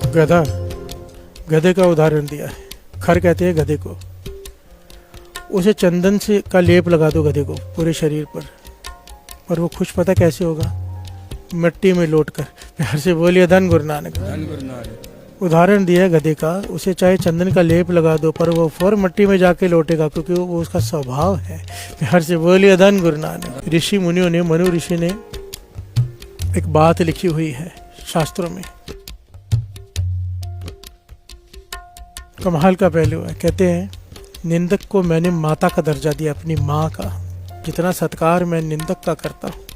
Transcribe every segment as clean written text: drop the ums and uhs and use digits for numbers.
गधा, गधे का उदाहरण दिया है। खर कहते हैं गधे को। उसे चंदन से का लेप लगा दो गधे को पूरे शरीर पर वो खुश पता कैसे होगा? मिट्टी में लौट कर। प्यार से बोलिए धन गुरु नानक। उदाहरण दिया है गधे का। उसे चाहे चंदन का लेप लगा दो पर वो फौर मिट्टी में जाके लौटेगा, क्योंकि वो उसका स्वभाव है। प्यार से बोलिए धन गुरु नानक। ऋषि मुनियों ने, मनु ऋषि ने एक बात लिखी हुई है शास्त्रों में, कमाल का पहलू है। कहते हैं निंदक को मैंने माता का दर्जा दिया, अपनी माँ का। जितना सत्कार मैं निंदक का करता हूँ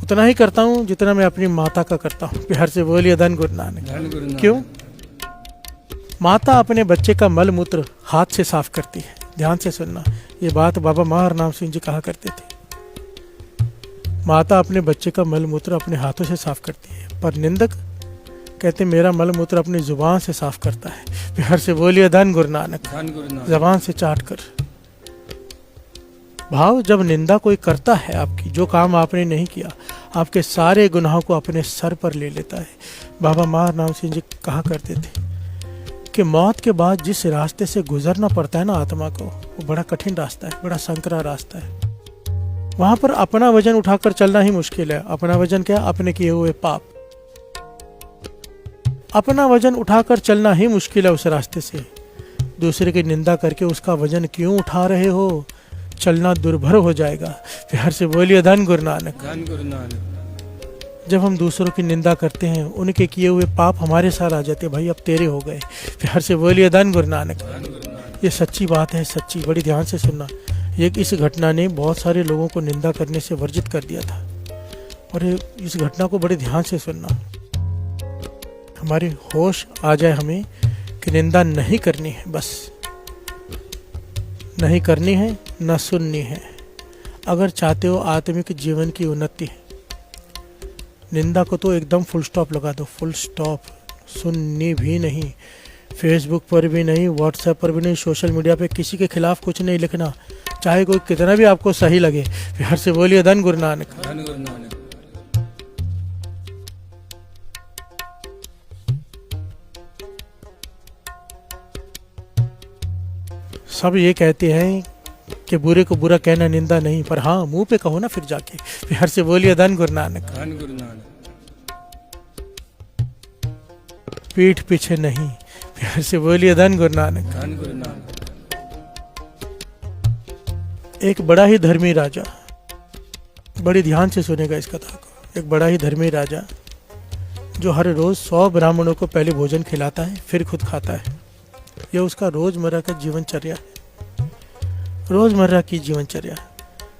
उतना ही करता हूँ जितना मैं अपनी माता का करता हूँ। प्यार से बोलिए धन गुरु नानक। क्यों? माता अपने बच्चे का मल मूत्र हाथ से साफ करती है। ध्यान से सुनना, ये बात बाबा महाराम सिंह जी कहा करते थे। माता अपने बच्चे का मल मूत्र अपने हाथों से साफ करती है, पर निंदक कहते मेरा मल मूत्र अपनी जुबान से साफ करता है। प्यार से बोलिए धन गुरु नानक। जबान से चाट कर। भाव, जब निंदा कोई करता है आपकी, जो काम आपने नहीं किया, आपके सारे गुनाहों को अपने सर पर ले लेता है। बाबा महाराम सिंह जी कहा करते थे कि मौत के बाद जिस रास्ते से गुजरना पड़ता है ना आत्मा को, वो बड़ा कठिन रास्ता है, बड़ा संकरा रास्ता है। वहां पर अपना वजन उठाकर चलना ही मुश्किल है। अपना वजन क्या? अपने किए हुए पाप। अपना वजन उठाकर चलना ही मुश्किल है उस रास्ते से। दूसरे की निंदा करके उसका वजन क्यों उठा रहे हो? चलना दुर्भर हो जाएगा। प्यार से बोलिए धन गुरु नानक। जब हम दूसरों की निंदा करते हैं, उनके किए हुए पाप हमारे साथ आ जाते हैं। भाई अब तेरे हो गए। प्यार से बोलिए धन गुरु नानक। ये सच्ची बात है, सच्ची। बड़ी ध्यान से सुनना। इस घटना ने बहुत सारे लोगों को निंदा करने से वर्जित कर दिया था। और इस घटना को बड़े ध्यान से सुनना, हमारी होश आ जाए हमें कि निंदा नहीं करनी है, बस नहीं करनी है, न सुननी है। अगर चाहते हो आत्मिक जीवन की उन्नति, निंदा को तो एकदम फुल स्टॉप लगा दो, फुल स्टॉप। सुननी भी नहीं, फेसबुक पर भी नहीं, व्हाट्सएप पर भी नहीं, सोशल मीडिया पे किसी के खिलाफ कुछ नहीं लिखना, चाहे कोई कितना भी आपको सही लगे। प्यार से बोलिए धन गुरु नानक। सब ये कहते हैं कि बुरे को बुरा कहना निंदा नहीं, पर हाँ मुंह पे कहो ना फिर जाके। प्यार से बोलिए धन गुरु नानक। पीठ पीछे नहीं। प्यार से बोलिए धन गुरु नानक। एक बड़ा ही धर्मी राजा, बड़ी ध्यान से सुनेगा इस कथा को। एक बड़ा ही धर्मी राजा जो हर रोज 100 ब्राह्मणों को पहले भोजन खिलाता है, फिर खुद खाता है। यह उसका रोजमर्रा का जीवनचर्या है। रोजमर्रा की जीवनचर्या।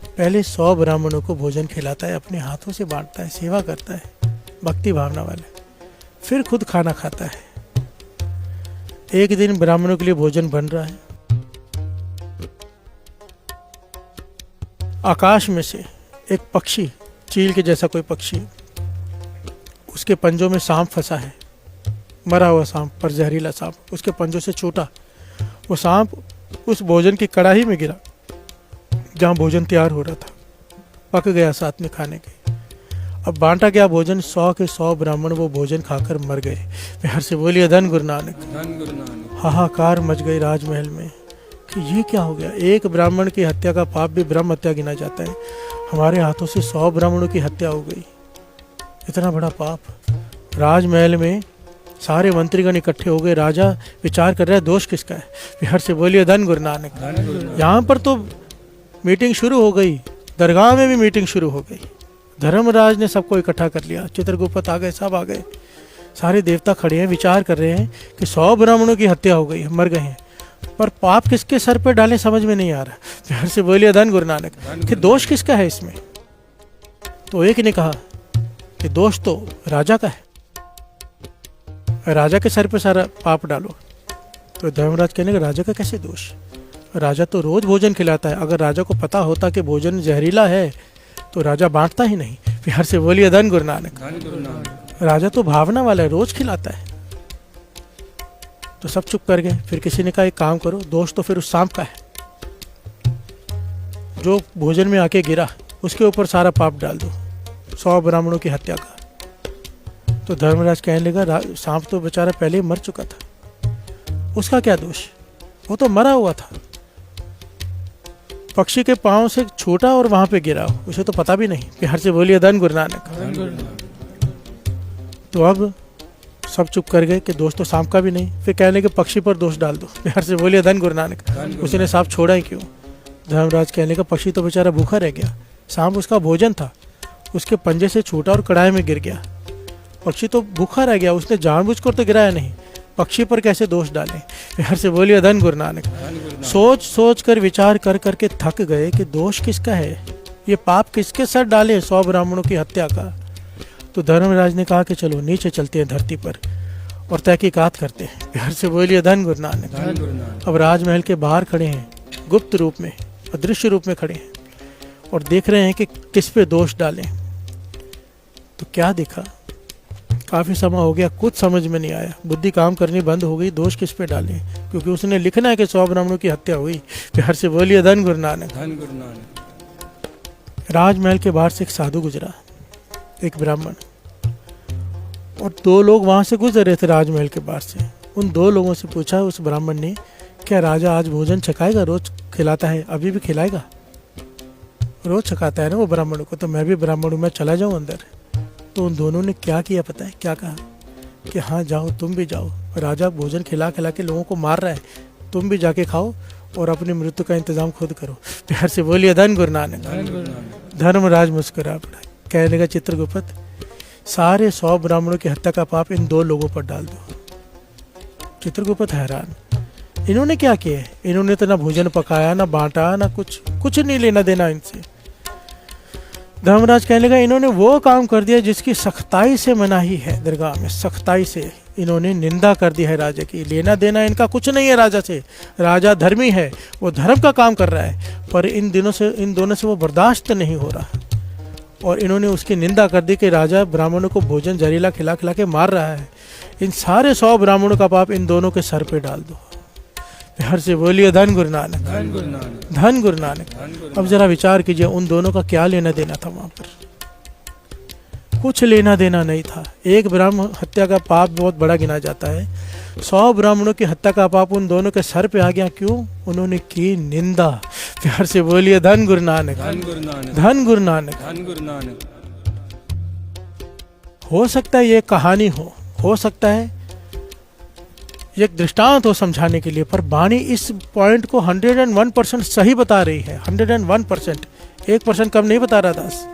पहले 100 ब्राह्मणों को भोजन खिलाता है, अपने हाथों से बांटता है, सेवा करता है, भक्ति भावना वाले। फिर खुद खाना खाता है। एक दिन ब्राह्मणों के लिए भोजन बन रहा है। आकाश में से एक पक्षी, चील के जैसा कोई पक्षी, उसके पंजों में सांप फंसा है, मरा हुआ सांप, पर जहरीला सांप, उसके पंजों से छूटा। वो सांप उस भोजन की कड़ाही में गिरा जहाँ भोजन तैयार हो रहा था, पक गया साथ में खाने के। अब बांटा गया भोजन, 100 के 100 ब्राह्मण वो भोजन खाकर मर गए। प्यार से बोलिए धन गुरु नानक। हाहाकार मच गई राजमहल में कि ये क्या हो गया। एक ब्राह्मण की हत्या का पाप भी ब्रह्म हत्या गिना जाता है, हमारे हाथों से 100 ब्राह्मणों की हत्या हो गई। इतना बड़ा पाप। राजमहल में सारे मंत्रीगण इकट्ठे हो गए। राजा विचार कर रहा है दोष किसका है। प्यार से बोलिए धन गुरु नानक। यहाँ पर तो मीटिंग शुरू हो गई, दरगाह में भी मीटिंग शुरू हो गई। धर्मराज ने सबको इकट्ठा कर लिया, चित्रगुप्त आ गए, सब आ गए, सारे देवता खड़े हैं, विचार कर रहे हैं कि 100 ब्राह्मणों की हत्या हो गई, मर गए हैं, पर पाप किसके सर पे डालें समझ में नहीं आ रहा। प्यार से बोलिए धन गुरु नानक कि दोष किसका है इसमें। तो एक ने कहा कि दोष तो राजा का है, राजा के सर पे सारा पाप डालो। तो धर्मराज कहने का राजा का कैसे दोष, राजा तो रोज भोजन खिलाता है। अगर राजा को पता होता कि भोजन जहरीला है तो राजा बांटता ही नहीं। प्यार से बोलिए धन गुरु नानक। राजा तो भावना वाला है, रोज खिलाता है। तो सब चुप कर गए। फिर किसी ने कहा एक काम करो, दोष तो फिर उस सांप का है जो भोजन में आके गिरा, उसके ऊपर सारा पाप डाल दो, 100 ब्राह्मणों की हत्या का। तो धर्मराज कहने लगा, सांप तो बेचारा पहले ही मर चुका था, उसका क्या दोष, वो तो मरा हुआ था, पक्षी के पांव से छूटा और वहां पे गिरा, उसे तो पता भी नहीं। प्यार से बोलिए धन गुरु नानक। तो अब सब चुप कर गए कि दोष तो सांप का भी नहीं। फिर कहने के पक्षी पर दोष डाल दो। प्यार से बोलिए धन गुरु नानक। उसने सांप छोड़ा ही क्यों? धर्मराज कहने का, पक्षी तो बेचारा भूखा रह गया, सांप उसका भोजन था, उसके पंजे से छूटा और कढ़ाई में गिर गया। पक्षी तो भूखा रह गया, उसने जानबूझकर तो गिराया नहीं, पक्षी पर कैसे दोष डालें? प्यार से बोलिए धन गुरु नानक। सोच सोच कर विचार कर करके थक गए कि दोष किसका है, ये पाप किसके सर डाले 100 ब्राह्मणों की हत्या का। तो धर्मराज ने कहा कि चलो नीचे चलते हैं धरती पर और तहकीकात करते हैं। प्यार से बोलिए धन गुरु नानक। अब राजमहल के बाहर खड़े हैं, गुप्त रूप में, अदृश्य रूप में खड़े हैं और देख रहे हैं कि किस पे दोष डालें। तो क्या देखा, काफी समय हो गया, कुछ समझ में नहीं आया, बुद्धि काम करनी बंद हो गई, दोष किस पे डालें, क्योंकि उसने लिखना है कि 100 ब्राह्मणों की हत्या हुई। प्यार से बोलिए धन गुरु नानक। राजमहल के बाहर से एक साधु गुजरा, एक ब्राह्मण, और 2 लोग वहां से गुजर रहे थे राजमहल के बाहर से। उन 2 लोगों से पूछा उस ब्राह्मण ने, क्या राजा आज भोजन छकाएगा? रोज खिलाता है, अभी भी खिलाएगा? रोज छकाता है ना वो ब्राह्मण को, तो मैं भी ब्राह्मण हूं, मैं चला जाऊं अंदर। तो उन दोनों ने क्या किया पता है, क्या कहा कि हाँ जाओ, तुम भी जाओ, राजा भोजन खिला खिला के लोगों को मार रहा है, तुम भी जाके खाओ और अपनी मृत्यु का इंतजाम खुद करो। प्यार से बोलिए धन गुरु नानक। धर्मराज मुस्कुरा पड़ा, कहने का, चित्रगुप्त, सारे 100 ब्राह्मणों की हत्या का पाप इन 2 लोगों पर डाल दो। चित्रगुप्त हैरान, इन्होंने क्या किया है? इन्होंने तो ना भोजन पकाया, ना बांटा, ना कुछ नहीं लेना देना इनसे। धर्मराज कहने लगा, इन्होंने वो काम कर दिया जिसकी सख्ताई से मनाही है दरगाह में, सख्ताई से इन्होंने निंदा कर दी है राजा की। लेना देना इनका कुछ नहीं है राजा से, राजा धर्मी है, वो धर्म का काम कर रहा है, पर इन दोनों से वो बर्दाश्त नहीं हो रहा, और इन्होंने उसकी निंदा कर दी कि राजा ब्राह्मणों को भोजन जहरीला खिला खिला के मार रहा है। इन सारे 100 ब्राह्मणों का पाप इन दोनों के सर पे डाल दो। हर से बोलिए धन गुरु नानक। धन गुरु नानक। अब जरा विचार कीजिए, उन दोनों का क्या लेना देना था वहां पर? कुछ लेना देना नहीं था। एक ब्राह्मण हत्या का पाप बहुत बड़ा गिना जाता है, 100 ब्राह्मणों की हत्या का पाप उन दोनों के सर पे आ गया। क्यों? उन्होंने की निंदा। प्यार से बोलिए धन गुरु नानक। धन गुरु नानक। हो सकता है ये कहानी हो सकता है एक दृष्टांत हो समझाने के लिए, पर वाणी इस पॉइंट को 101% सही बता रही है। 101%, 1% कम नहीं बता रहा दास,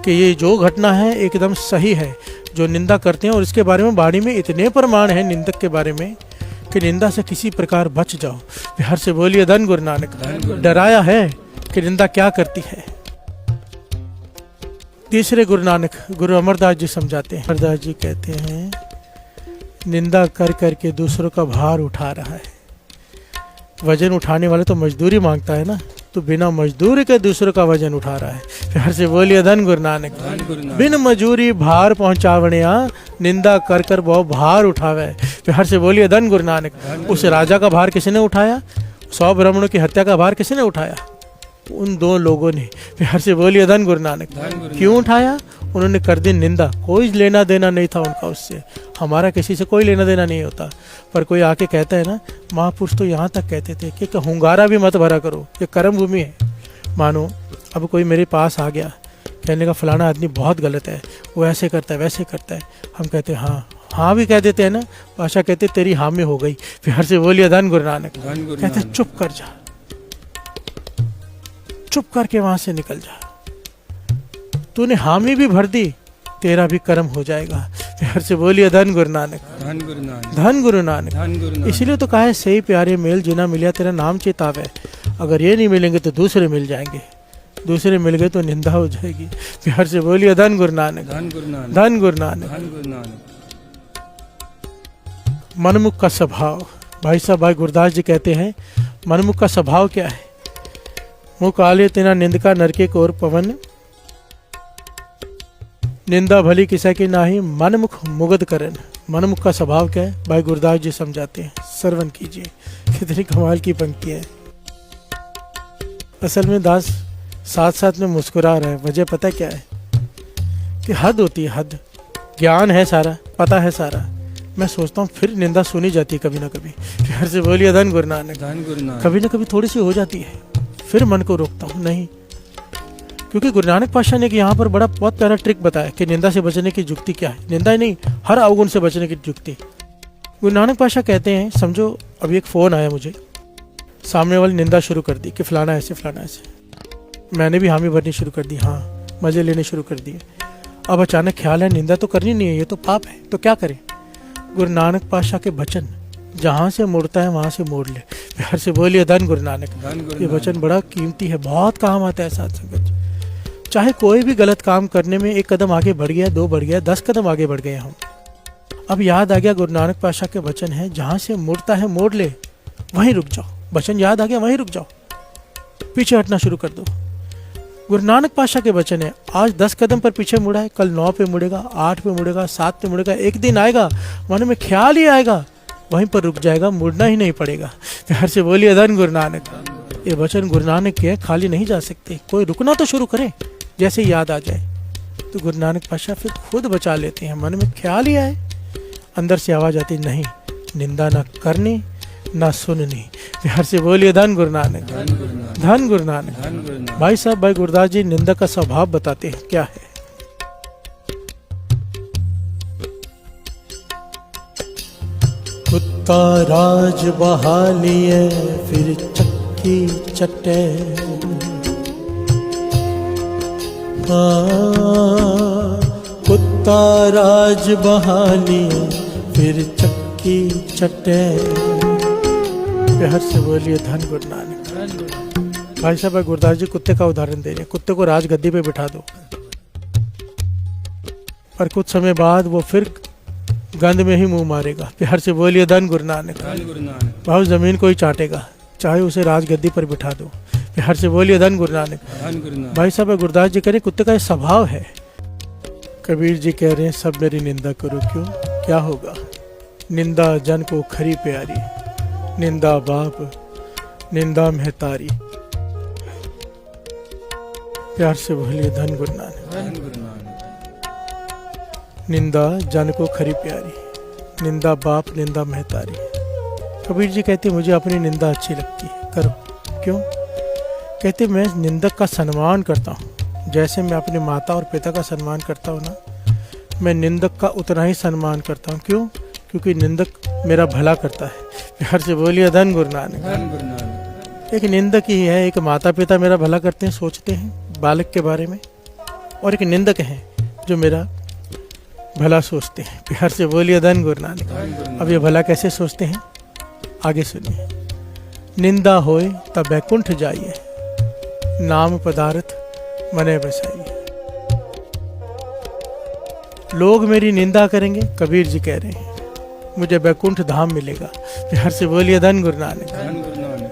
कि ये जो घटना है एकदम सही है जो निंदा करते हैं। और इसके बारे में वाणी में इतने प्रमाण है निंदक के बारे में कि निंदा से किसी प्रकार बच जाओ। प्यार से बोलिए धन गुरु नानक। डराया है कि निंदा क्या करती है। तीसरे गुरु नानक गुरु अमरदास जी समझाते हैं। अमरदास जी कहते हैं, निंदा कर करके दूसरों का भार उठा रहा है। वजन उठाने वाले तो मजदूरी मांगता है ना, तो बिना मजदूरी के दूसरों का वजन उठा रहा है। प्यार से बोलिए धन गुरु नानक। बिन मजूरी भार पहुंचावणिया, निंदा कर कर बहुत भार उठावे। प्यार से बोलिए धन गुरु नानक। उस राजा का भार किसने उठाया? 100 ब्राह्मणों की हत्या का भार किसने उठाया? उन 2 लोगों ने। प्यार से बोलिए धन गुरु नानक। क्यों उठाया? उन्होंने कर दी निंदा। कोई लेना देना नहीं था उनका उससे। हमारा किसी से कोई लेना देना नहीं होता, पर कोई आके कहता है ना, महापुरुष तो यहाँ तक कहते थे कि हुंगारा भी मत भरा करो, ये कर्म भूमि है। मानो अब कोई मेरे पास आ गया, कहने का फलाना आदमी बहुत गलत है, वो ऐसे करता है वैसे करता है, हम कहते हैं हाँ भी कह देते हैं ना, भाषा कहते तेरी हाँ में हो गई। प्यार से बोलिए धन गुरु नानक। कहते चुप कर जा, चुप करके वहां से निकल जा, तूने हामी भी भर दी, तेरा भी कर्म हो जाएगा। प्यार से बोलिए धन गुरु नानक। धन गुरु नानक। इसीलिए तो कहा है, सही प्यारे मेल जिना मिलिया तेरा नाम चेतावे। अगर ये नहीं मिलेंगे तो दूसरे मिल जाएंगे, दूसरे मिल गए तो निंदा हो जाएगी। प्यार से बोलिए धन गुरु नानक। धन गुरु नानक। मनमुख का स्वभाव। भाई साहब भाई गुरदास जी कहते हैं, मनमुख का स्वभाव क्या है? मुँह काले तेना निंदका नरके को और पवन, निंदा भली किसा की नाही, मनमुख मुगद करन। मनमुख का स्वभाव क्या है? भाई गुरदास जी समझाते हैं, श्रवण कीजिए, कितनी कमाल की पंक्ति है। असल में दास साथ साथ में मुस्कुरा रहा है, वजह पता क्या है? कि हद होती है, हद। ज्ञान है सारा, पता है सारा, मैं सोचता हूँ फिर निंदा सुनी जाती है कभी ना कभी। प्यार से बोलिए धन गुरु नानक। कभी ना कभी थोड़ी सी हो जाती है, फिर मन को रोकता हूँ नहीं, क्योंकि गुरु नानक पातशाह ने यहाँ पर बहुत प्यारा ट्रिक बताया कि निंदा से बचने की जुक्ति क्या है। निंदा ही नहीं, हर अवगुण से बचने की जुक्ति। गुरु नानक पातशाह कहते हैं, समझो अभी एक फ़ोन आया मुझे, सामने वाली निंदा शुरू कर दी कि फलाना ऐसे फलाना ऐसे, मैंने भी हामी भरनी शुरू कर दी, हाँ मज़े लेने शुरू कर दिए। अब अचानक ख्याल है निंदा तो करनी नहीं है, ये तो पाप है, तो क्या करें। गुरु नानक पातशाह के वचन, जहाँ से मुड़ता है वहाँ से मोड़ ले। प्यार से बोलिए धन गुरु नानक। ये वचन बड़ा कीमती है, बहुत काम आता है साथ संगत। चाहे कोई भी गलत काम करने में एक कदम आगे बढ़ गया, 2 बढ़ गया, 10 कदम आगे बढ़ गए हम, अब याद आ गया गुरु नानक पातशाह के वचन है, जहाँ से मुड़ता है मोड़ ले, वहीं रुक जाओ। वचन याद आ गया, वहीं रुक जाओ, पीछे हटना शुरू कर दो। गुरु नानक पातशाह के वचन है, आज 10 कदम पर पीछे मुड़ा है, कल 9 पे मुड़ेगा, 8 पे मुड़ेगा, 7 पे मुड़ेगा, एक दिन आएगा मन में ख्याल ही आएगा, वहीं पर रुक जाएगा, मुड़ना ही नहीं पड़ेगा। प्यार से बोलिए धन गुरु नानक। ये वचन गुरु नानक के, खाली नहीं जा सकते, कोई रुकना तो शुरू करे, जैसे याद आ जाए तो गुरु नानक पातशाह फिर खुद बचा लेते हैं। मन में ख्याल ही आए, अंदर से आवाज आती, नहीं निंदा ना करनी ना सुननी। प्यार से बोलिए धन गुरु नानक। धन गुरु नानक। भाई साहब, भाई गुरदास जी निंदा का स्वभाव बताते हैं क्या है। कुत्ता राज बहा लिए फिर चक्की चटे, कुत्ता राज बहा लिए फिर चक्की चटे। प्यार से बोलिए धन गुरु नानक। भाई साहब गुरदास जी कुत्ते का उदाहरण दे रहे हैं, कुत्ते को राजगद्दी पे बिठा दो, पर कुछ समय बाद वो फिर गंद में ही मुंह मारेगा। प्यार से बोलिए धन गुरु नानक। भाव जमीन को ही चाटेगा, चाहे उसे राजगद्दी पर बिठा दो। प्यार से बोलिए धन गुरु नानक। भाई साहब गुरदास जी कह रहे कुत्ते का स्वभाव है। कबीर जी कह रहे हैं सब मेरी निंदा करो, क्यों क्या होगा। निंदा जन को खरी प्यारी, निंदा बाप निंदा महतारी। प्यार से बोलिए धन गुरु नानक। निंदा जन को खरी प्यारी, निंदा बाप निंदा महतारी। कबीर जी कहते मुझे अपनी निंदा अच्छी लगती है, करो। क्यों कहते मैं निंदक का सम्मान करता हूँ, जैसे मैं अपने माता और पिता का सम्मान करता हूँ ना, मैं निंदक का उतना ही सम्मान करता हूँ। क्यों, क्योंकि निंदक मेरा भला करता है। प्यार से बोलिए धन गुरु नानक। एक निंदक ही है, एक माता पिता मेरा भला करते हैं, सोचते हैं बालक के बारे में, और एक निंदक है जो मेरा भला सोचते हैं। प्यार से बोलिए धन गुरु नानक। अब ये भला कैसे सोचते हैं, आगे सुनिए। निंदा होए तब बैकुंठ जाइए, नाम पदार्थ मने बसाइए। लोग मेरी निंदा करेंगे, कबीर जी कह रहे हैं, मुझे बैकुंठ धाम मिलेगा। प्यार से बोलिए धन गुरु नानक।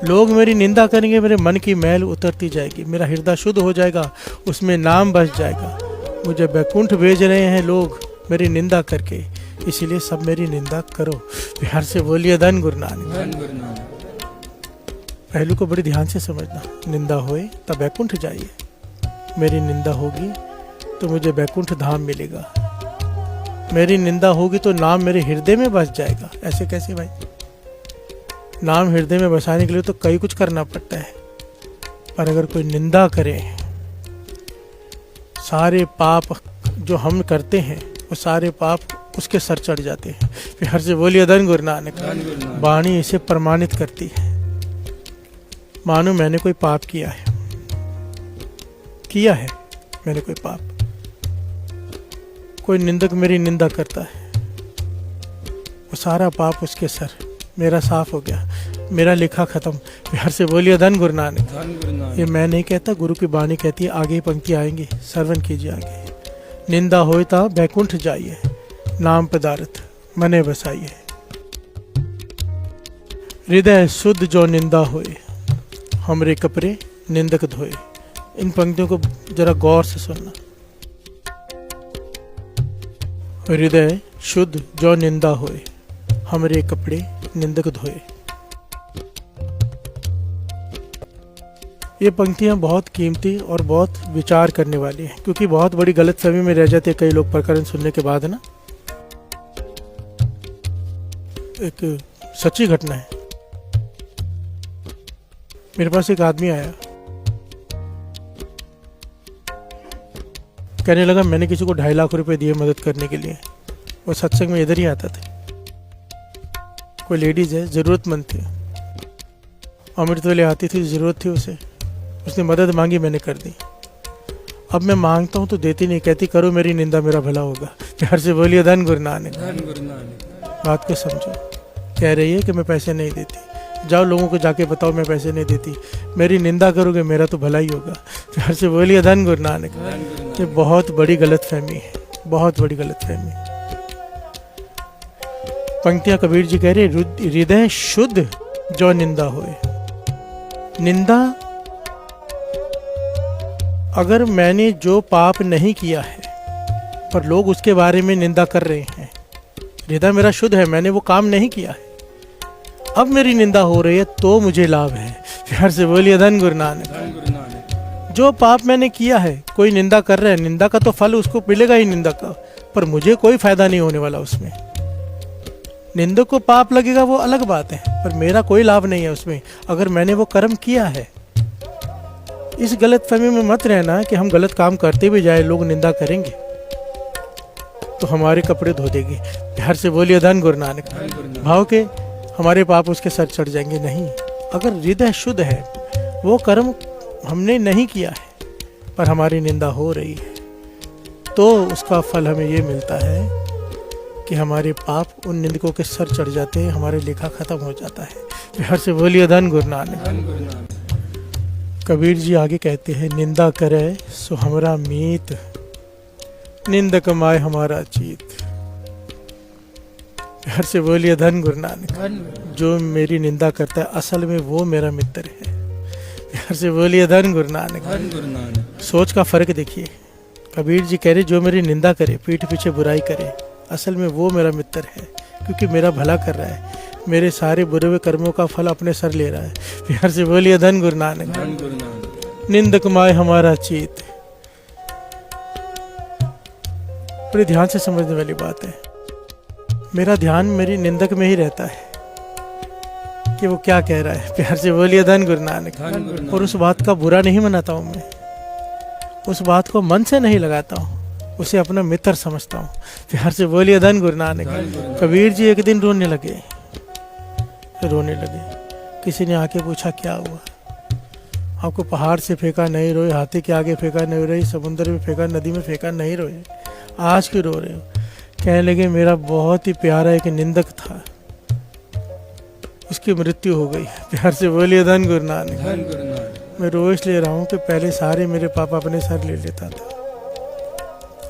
लोग मेरी निंदा करेंगे, मेरे मन की मैल उतरती जाएगी, मेरा हृदय शुद्ध हो जाएगा, उसमें नाम बस जाएगा। मुझे बैकुंठ भेज रहे हैं लोग मेरी निंदा करके, इसीलिए सब मेरी निंदा करो। प्यार से बोलिए धन गुरु नानक। पहलू को बड़ी ध्यान से समझना। निंदा होए तब बैकुंठ जाइए, मेरी निंदा होगी तो मुझे बैकुंठ धाम मिलेगा। मेरी निंदा होगी तो नाम मेरे हृदय में बस जाएगा। ऐसे कैसे भाई, नाम हृदय में बसाने के लिए तो कई कुछ करना पड़ता है, पर अगर कोई निंदा करे, सारे पाप जो हम करते हैं वो सारे पाप उसके सर चढ़ जाते हैं। प्यार से बोलिए धन गुरु नानक। वाणी इसे प्रमाणित करती है। मानो मैंने कोई पाप किया है मैंने कोई पाप, कोई निंदक मेरी निंदा करता है, वो सारा पाप उसके सर, मेरा साफ हो गया, मेरा लिखा खत्म। प्यार से बोलिए धन गुरु नानक। ये मैं नहीं कहता, गुरु की वाणी कहती है। आगे ही पंक्ति आएंगी, श्रवण कीजिए आगे। निंदा होए ता बैकुंठ जाइए, नाम पदार्थ मने बसाइए। हृदय शुद्ध जो निंदा होए, हमरे कपड़े निंदक धोए। इन पंक्तियों को जरा गौर से सुनना। हृदय शुद्ध जो निंदा होए, हमरे कपड़े निंदक धोए। ये पंक्तियां बहुत कीमती और बहुत विचार करने वाली हैं, क्योंकि बहुत बड़ी गलतफहमी में रह जाते कई लोग प्रकरण सुनने के बाद ना। एक सच्ची घटना है। मेरे पास एक आदमी आया, कहने लगा मैंने किसी को 2.5 लाख रुपए दिए मदद करने के लिए। वो सत्संग में इधर ही आता था। कोई लेडीज है, जरूरतमंद थी, अमृत वेले आती थी, जरूरत थी उसे, उसने मदद मांगी, मैंने कर दी। अब मैं मांगता हूँ तो देती नहीं, कहती करो मेरी निंदा मेरा भला होगा। प्यार से बोलिए धन गुरु नानक। बात को समझो। कह रही है कि मैं पैसे नहीं देती, जाओ लोगों को जाके बताओ मैं पैसे नहीं देती, मेरी निंदा करोगे मेरा तो भला ही होगा। प्यार से बोलिए धन गुरु नानक। ये बहुत बड़ी गलतफहमी है, बहुत बड़ी गलतफहमी। पंक्तियां कबीर जी कह रहे, हृदय शुद्ध जो निंदा होए। निंदा, अगर मैंने जो पाप नहीं किया है पर लोग उसके बारे में निंदा कर रहे हैं, हृदय मेरा शुद्ध है, मैंने वो काम नहीं किया है, अब मेरी निंदा हो रही है तो मुझे लाभ है। प्यार से बोलिए धन गुरु नानक। जो पाप मैंने किया है, कोई निंदा कर रहा है, निंदा का तो फल उसको मिलेगा ही निंदा का, पर मुझे कोई फायदा नहीं होने वाला उसमें। निंदक को पाप लगेगा वो अलग बात है, पर मेरा कोई लाभ नहीं है उसमें अगर मैंने वो कर्म किया है। इस गलत फहमी में मत रहना कि हम गलत काम करते भी जाए, लोग निंदा करेंगे तो हमारे कपड़े धो देंगे। प्यार से बोलिए धन गुरु नानक। भाव के हमारे पाप उसके सर चढ़ जाएंगे। नहीं, अगर हृदय शुद्ध है, वो कर्म हमने नहीं किया है पर हमारी निंदा हो रही है, तो उसका फल हमें ये मिलता है कि हमारे पाप उन निंदकों के सर चढ़ जाते हैं, हमारे लेखा खत्म हो जाता है। प्यार से बोलिए धन गुरु नानक। कबीर जी आगे कहते हैं, निंदा करे सो हमरा मीत, निंद कमाए हमारा चीत। प्यार से बोलिए धन गुरु नानक। जो मेरी निंदा करता है असल में वो मेरा मित्र है। प्यार से बोलिए धन गुरु नानक। सोच का फर्क देखिए। कबीर जी कह रहे, जो मेरी निंदा करे, पीठ पीछे बुराई करे, असल में वो मेरा मित्र है, क्योंकि मेरा भला कर रहा है, मेरे सारे बुरे हुए कर्मों का फल अपने सर ले रहा है। प्यार से बोलिए धन गुरु नानक। निंद कमाए हमारा चीत। बड़े ध्यान से समझने वाली बात है। मेरा ध्यान मेरी निंदक में ही रहता है कि वो क्या कह रहा है। प्यार से बोलिए धन गुरु नानक। और उस बात का बुरा नहीं मनाता हूँ मैं, उस बात को मन से नहीं लगाता हूँ, उसे अपना मित्र समझता हूँ। प्यार से बोलिए धन गुरु नानक। कबीर जी एक दिन रोने लगे। किसी ने आके पूछा क्या हुआ? आपको पहाड़ से फेंका नहीं रोए, हाथी के आगे फेंका नहीं रोए, समुद्र में फेंका, नदी में फेंका नहीं रोए, आज क्यों रो रहे हो? कहने लगे, मेरा बहुत ही प्यारा एक निंदक था, उसकी मृत्यु हो गई। प्यार से बोलिए धन गुरु नानक। मैं रो इसलिए रहा हूँ कि पहले सारे मेरे पापा अपने सर ले लेता था,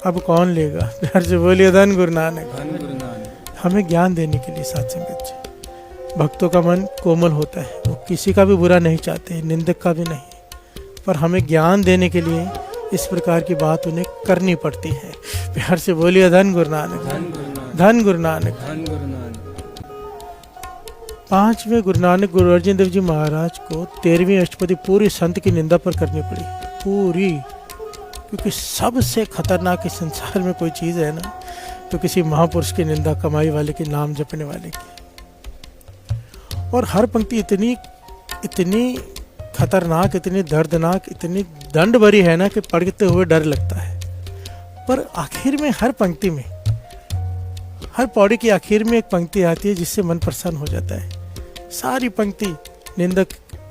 अब कौन लेगा? प्यार से बोलिए धन गुरु नानक। हमें ज्ञान देने के लिए साथ संगत जी, भक्तों का मन कोमल होता है, वो किसी का भी बुरा नहीं चाहते, निंदक का भी नहीं, पर हमें ज्ञान देने के लिए इस प्रकार की बात उन्हें करनी पड़ती है। प्यार से बोलिए धन गुरु नानक। धन गुरु नानक। 5वें गुरु नानक गुरु अर्जन देव जी महाराज को 13वीं अष्टपदी पूरी संत की निंदा पर करनी पड़ी, पूरी, क्योंकि सबसे खतरनाक इस संसार में कोई चीज़ है ना तो किसी महापुरुष की निंदा, कमाई वाले की, नाम जपने वाले की। और हर पंक्ति इतनी खतरनाक, इतनी दर्दनाक, इतनी दंड भरी है ना कि पढ़ते हुए डर लगता है। पर आखिर में हर पंक्ति में, हर पौड़ी की आखिर में एक पंक्ति आती है जिससे मन प्रसन्न हो जाता है। सारी पंक्ति निंदक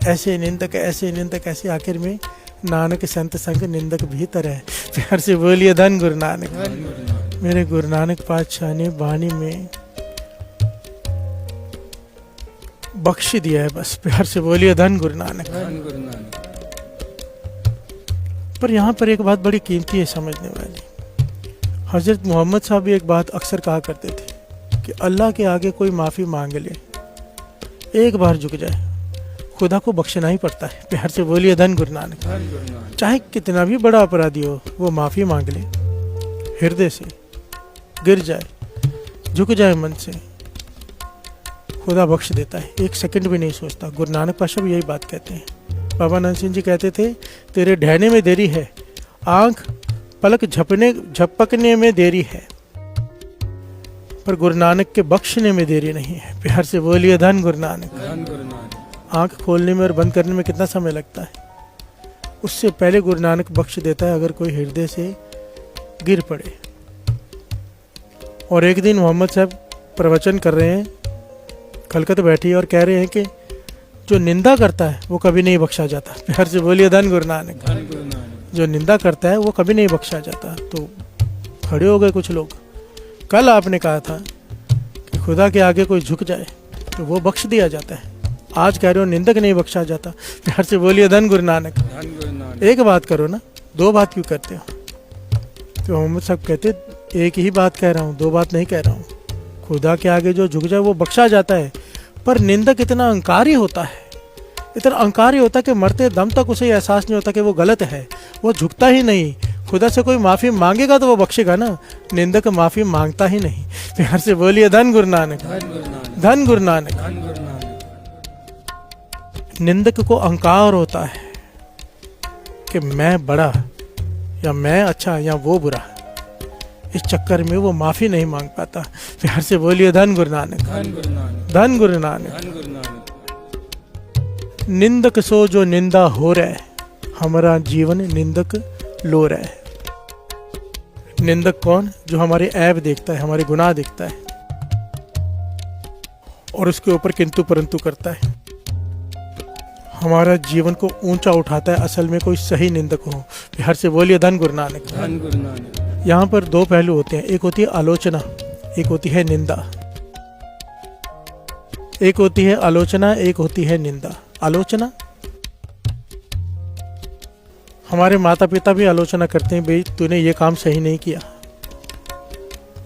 ऐसे, निंदक ऐसे, निंदक ऐसे, आखिर में नानक संत संग निंदक भीतर है। प्यार से बोलिए धन गुरु नानक। मेरे गुरु नानक पातशाह ने वाणी में बख्श दिया है बस। प्यार से बोलिए धन गुरु नानक। पर यहाँ पर एक बात बड़ी कीमती है समझने वाली। हजरत मोहम्मद साहब भी एक बात अक्सर कहा करते थे कि अल्लाह के आगे कोई माफ़ी मांग ले, एक बार झुक जाए, खुदा को बख्शना ही पड़ता है। प्यार से बोलिए धन गुरु नानक। चाहे कितना भी बड़ा अपराधी हो, वो माफ़ी मांग ले, हृदय से गिर जाए, झुक जाए मन से, खुदा बख्श देता है, एक सेकंड भी नहीं सोचता। गुरु नानक पातशाह भी यही बात कहते हैं। बाबा नानक सिंह जी कहते थे, तेरे ढहने में देरी है, आंख पलक झपकने में देरी है, पर गुरु नानक के बख्शने में देरी नहीं है। प्यार से बोलिए धन गुरु नानक। धन गुरु नानक। आंख खोलने में और बंद करने में कितना समय लगता है, उससे पहले गुरु नानक बख्श देता है अगर कोई हृदय से गिर पड़े। और एक दिन मोहम्मद साहब प्रवचन कर रहे हैं, खलकत बैठी और कह रहे हैं कि जो निंदा करता है वो कभी नहीं बख्शा जाता। प्यार से बोलिए धन गुरु नानक। धन गुरु नानक। जो निंदा करता है वो कभी नहीं बख्शा जाता। तो खड़े हो गए कुछ लोग। कल आपने कहा था कि खुदा के आगे कोई झुक जाए तो वो बख्श दिया जाता है, आज कह रहे हो निंदक नहीं बख्शा जाता। प्यार से बोलिए धन गुरु नानक। धन गुरु नानक। एक बात करो ना, दो बात क्यों करते हो? तो मोहम्मद साहब कहते एक ही बात कह रहा हूँ, दो बात नहीं कह रहा हूँ। खुदा के आगे जो झुक जाए वो बख्शा जाता है, पर निंदक इतना अहंकारी होता है, इतना अहंकारी होता है कि मरते दम तक उसे एहसास नहीं होता कि वो गलत है, वो झुकता ही नहीं। खुदा से कोई माफ़ी मांगेगा तो वो बख्शेगा ना, निंदक माफ़ी मांगता ही नहीं। प्यार से बोलिए धन गुरु नानक। धन गुरु नानक। धन गुरु नानक। धन गुरु नानक। निंदक को अहंकार होता है कि मैं बड़ा या मैं अच्छा या वो बुरा, इस चक्कर में वो माफ़ी नहीं मांग पाता। प्यार से बोलिए धन गुरु नानक। धन गुरु नानक। धन गुरु नानक। धन गुरु नानक। निंदक सो जो निंदा हो रहा है, हमारा जीवन निंदक लो रहा है। निंदक कौन? जो हमारे ऐब देखता है, हमारे गुनाह देखता है और उसके ऊपर किंतु परंतु करता है, हमारा जीवन को ऊंचा उठाता है। असल में कोई सही निंदक हो। बिहार से बोलिए धन गुरु नानक। धन गुरु नानक। यहाँ पर दो पहलू होते हैं, एक होती है आलोचना, एक होती है निंदा। एक होती है आलोचना, एक होती है निंदा। आलोचना, हमारे माता पिता भी आलोचना करते हैं, भाई तूने ये काम सही नहीं किया।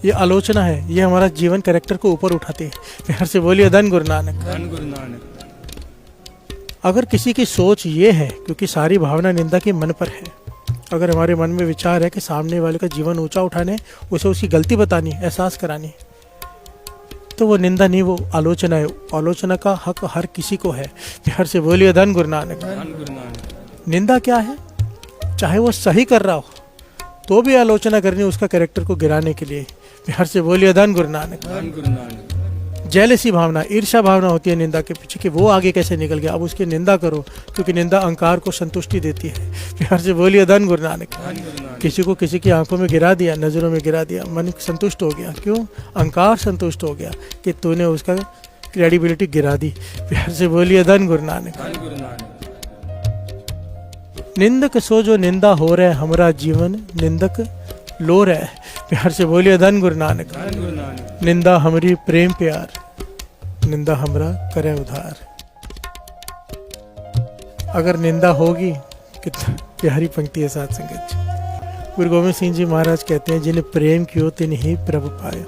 ये आलोचना है, ये हमारा जीवन कैरेक्टर को ऊपर उठाती है। प्यार से बोलिए धन गुरु नानक। धन गुरु नानक। अगर किसी की सोच ये है, क्योंकि सारी भावना निंदा के मन पर है, अगर हमारे मन में विचार है कि सामने वाले का जीवन ऊंचा उठाने, उसे उसकी गलती बतानी, एहसास करानी, तो वो निंदा नहीं, वो आलोचना है। आलोचना का हक हर किसी को है। प्यार से बोलिए धन गुरु नानक। धन गुरु नानक। निंदा क्या है? चाहे वो सही कर रहा हो तो भी आलोचना करनी, उसका कैरेक्टर को गिराने के लिए। प्यार से बोलिए धन गुरु नानक। धन गुरु नानक। जेलसी भावना, ईर्ष्या भावना होती है निंदा के पीछे कि वो आगे कैसे निकल गया, अब उसकी निंदा करो, क्योंकि निंदा अहंकार को संतुष्टि देती है। प्यार से बोलिए धन गुरु नानक। धन गुरु नानक। किसी को किसी की आंखों में गिरा दिया, नजरों में गिरा दिया, मन संतुष्ट हो गया। क्यों? अहंकार संतुष्ट हो गया कि तूने उसका क्रेडिबिलिटी गिरा दी। प्यार से बोलिए धन गुरु नानक। धन गुरु नानक। निंदक सो जो निंदा हो रहा है, हमारा जीवन निंदक लो रहा है। प्यार से बोलिए धन गुरु नानक। धन गुरु नानक। निंदा हमारी प्रेम प्यार, निंदा हमरा करे उधार। अगर निंदा होगी, कितना प्यारी पंक्ति है साथ संगत जी। गुरु गोविंद सिंह जी महाराज कहते हैं, जिन्हें प्रेम कियो तिन ही प्रभु पायो।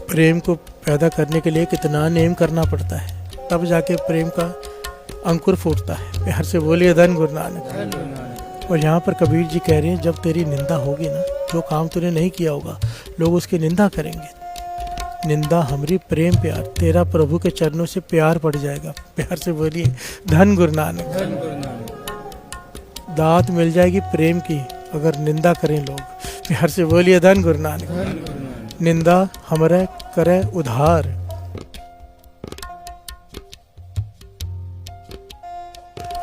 प्रेम को पैदा करने के लिए कितना नेम करना पड़ता है, तब जाके प्रेम का अंकुर फूटता है। प्यार से बोलिए धन गुरु नानक। धन गुरु नानक। और यहाँ पर कबीर जी कह रहे हैं, जब तेरी निंदा होगी ना, जो काम तूने नहीं किया होगा, लोग उसकी निंदा करेंगे। निंदा हमारी प्रेम प्यार, तेरा प्रभु के चरणों से प्यार पड़ जाएगा। प्यार से बोलिए धन गुरु नानक। धन गुरु नानक। दात मिल जाएगी प्रेम की अगर निंदा करें लोग। प्यार से बोलिए धन गुरु नानक। धन गुरु नानक। निंदा हमारे करे उधार।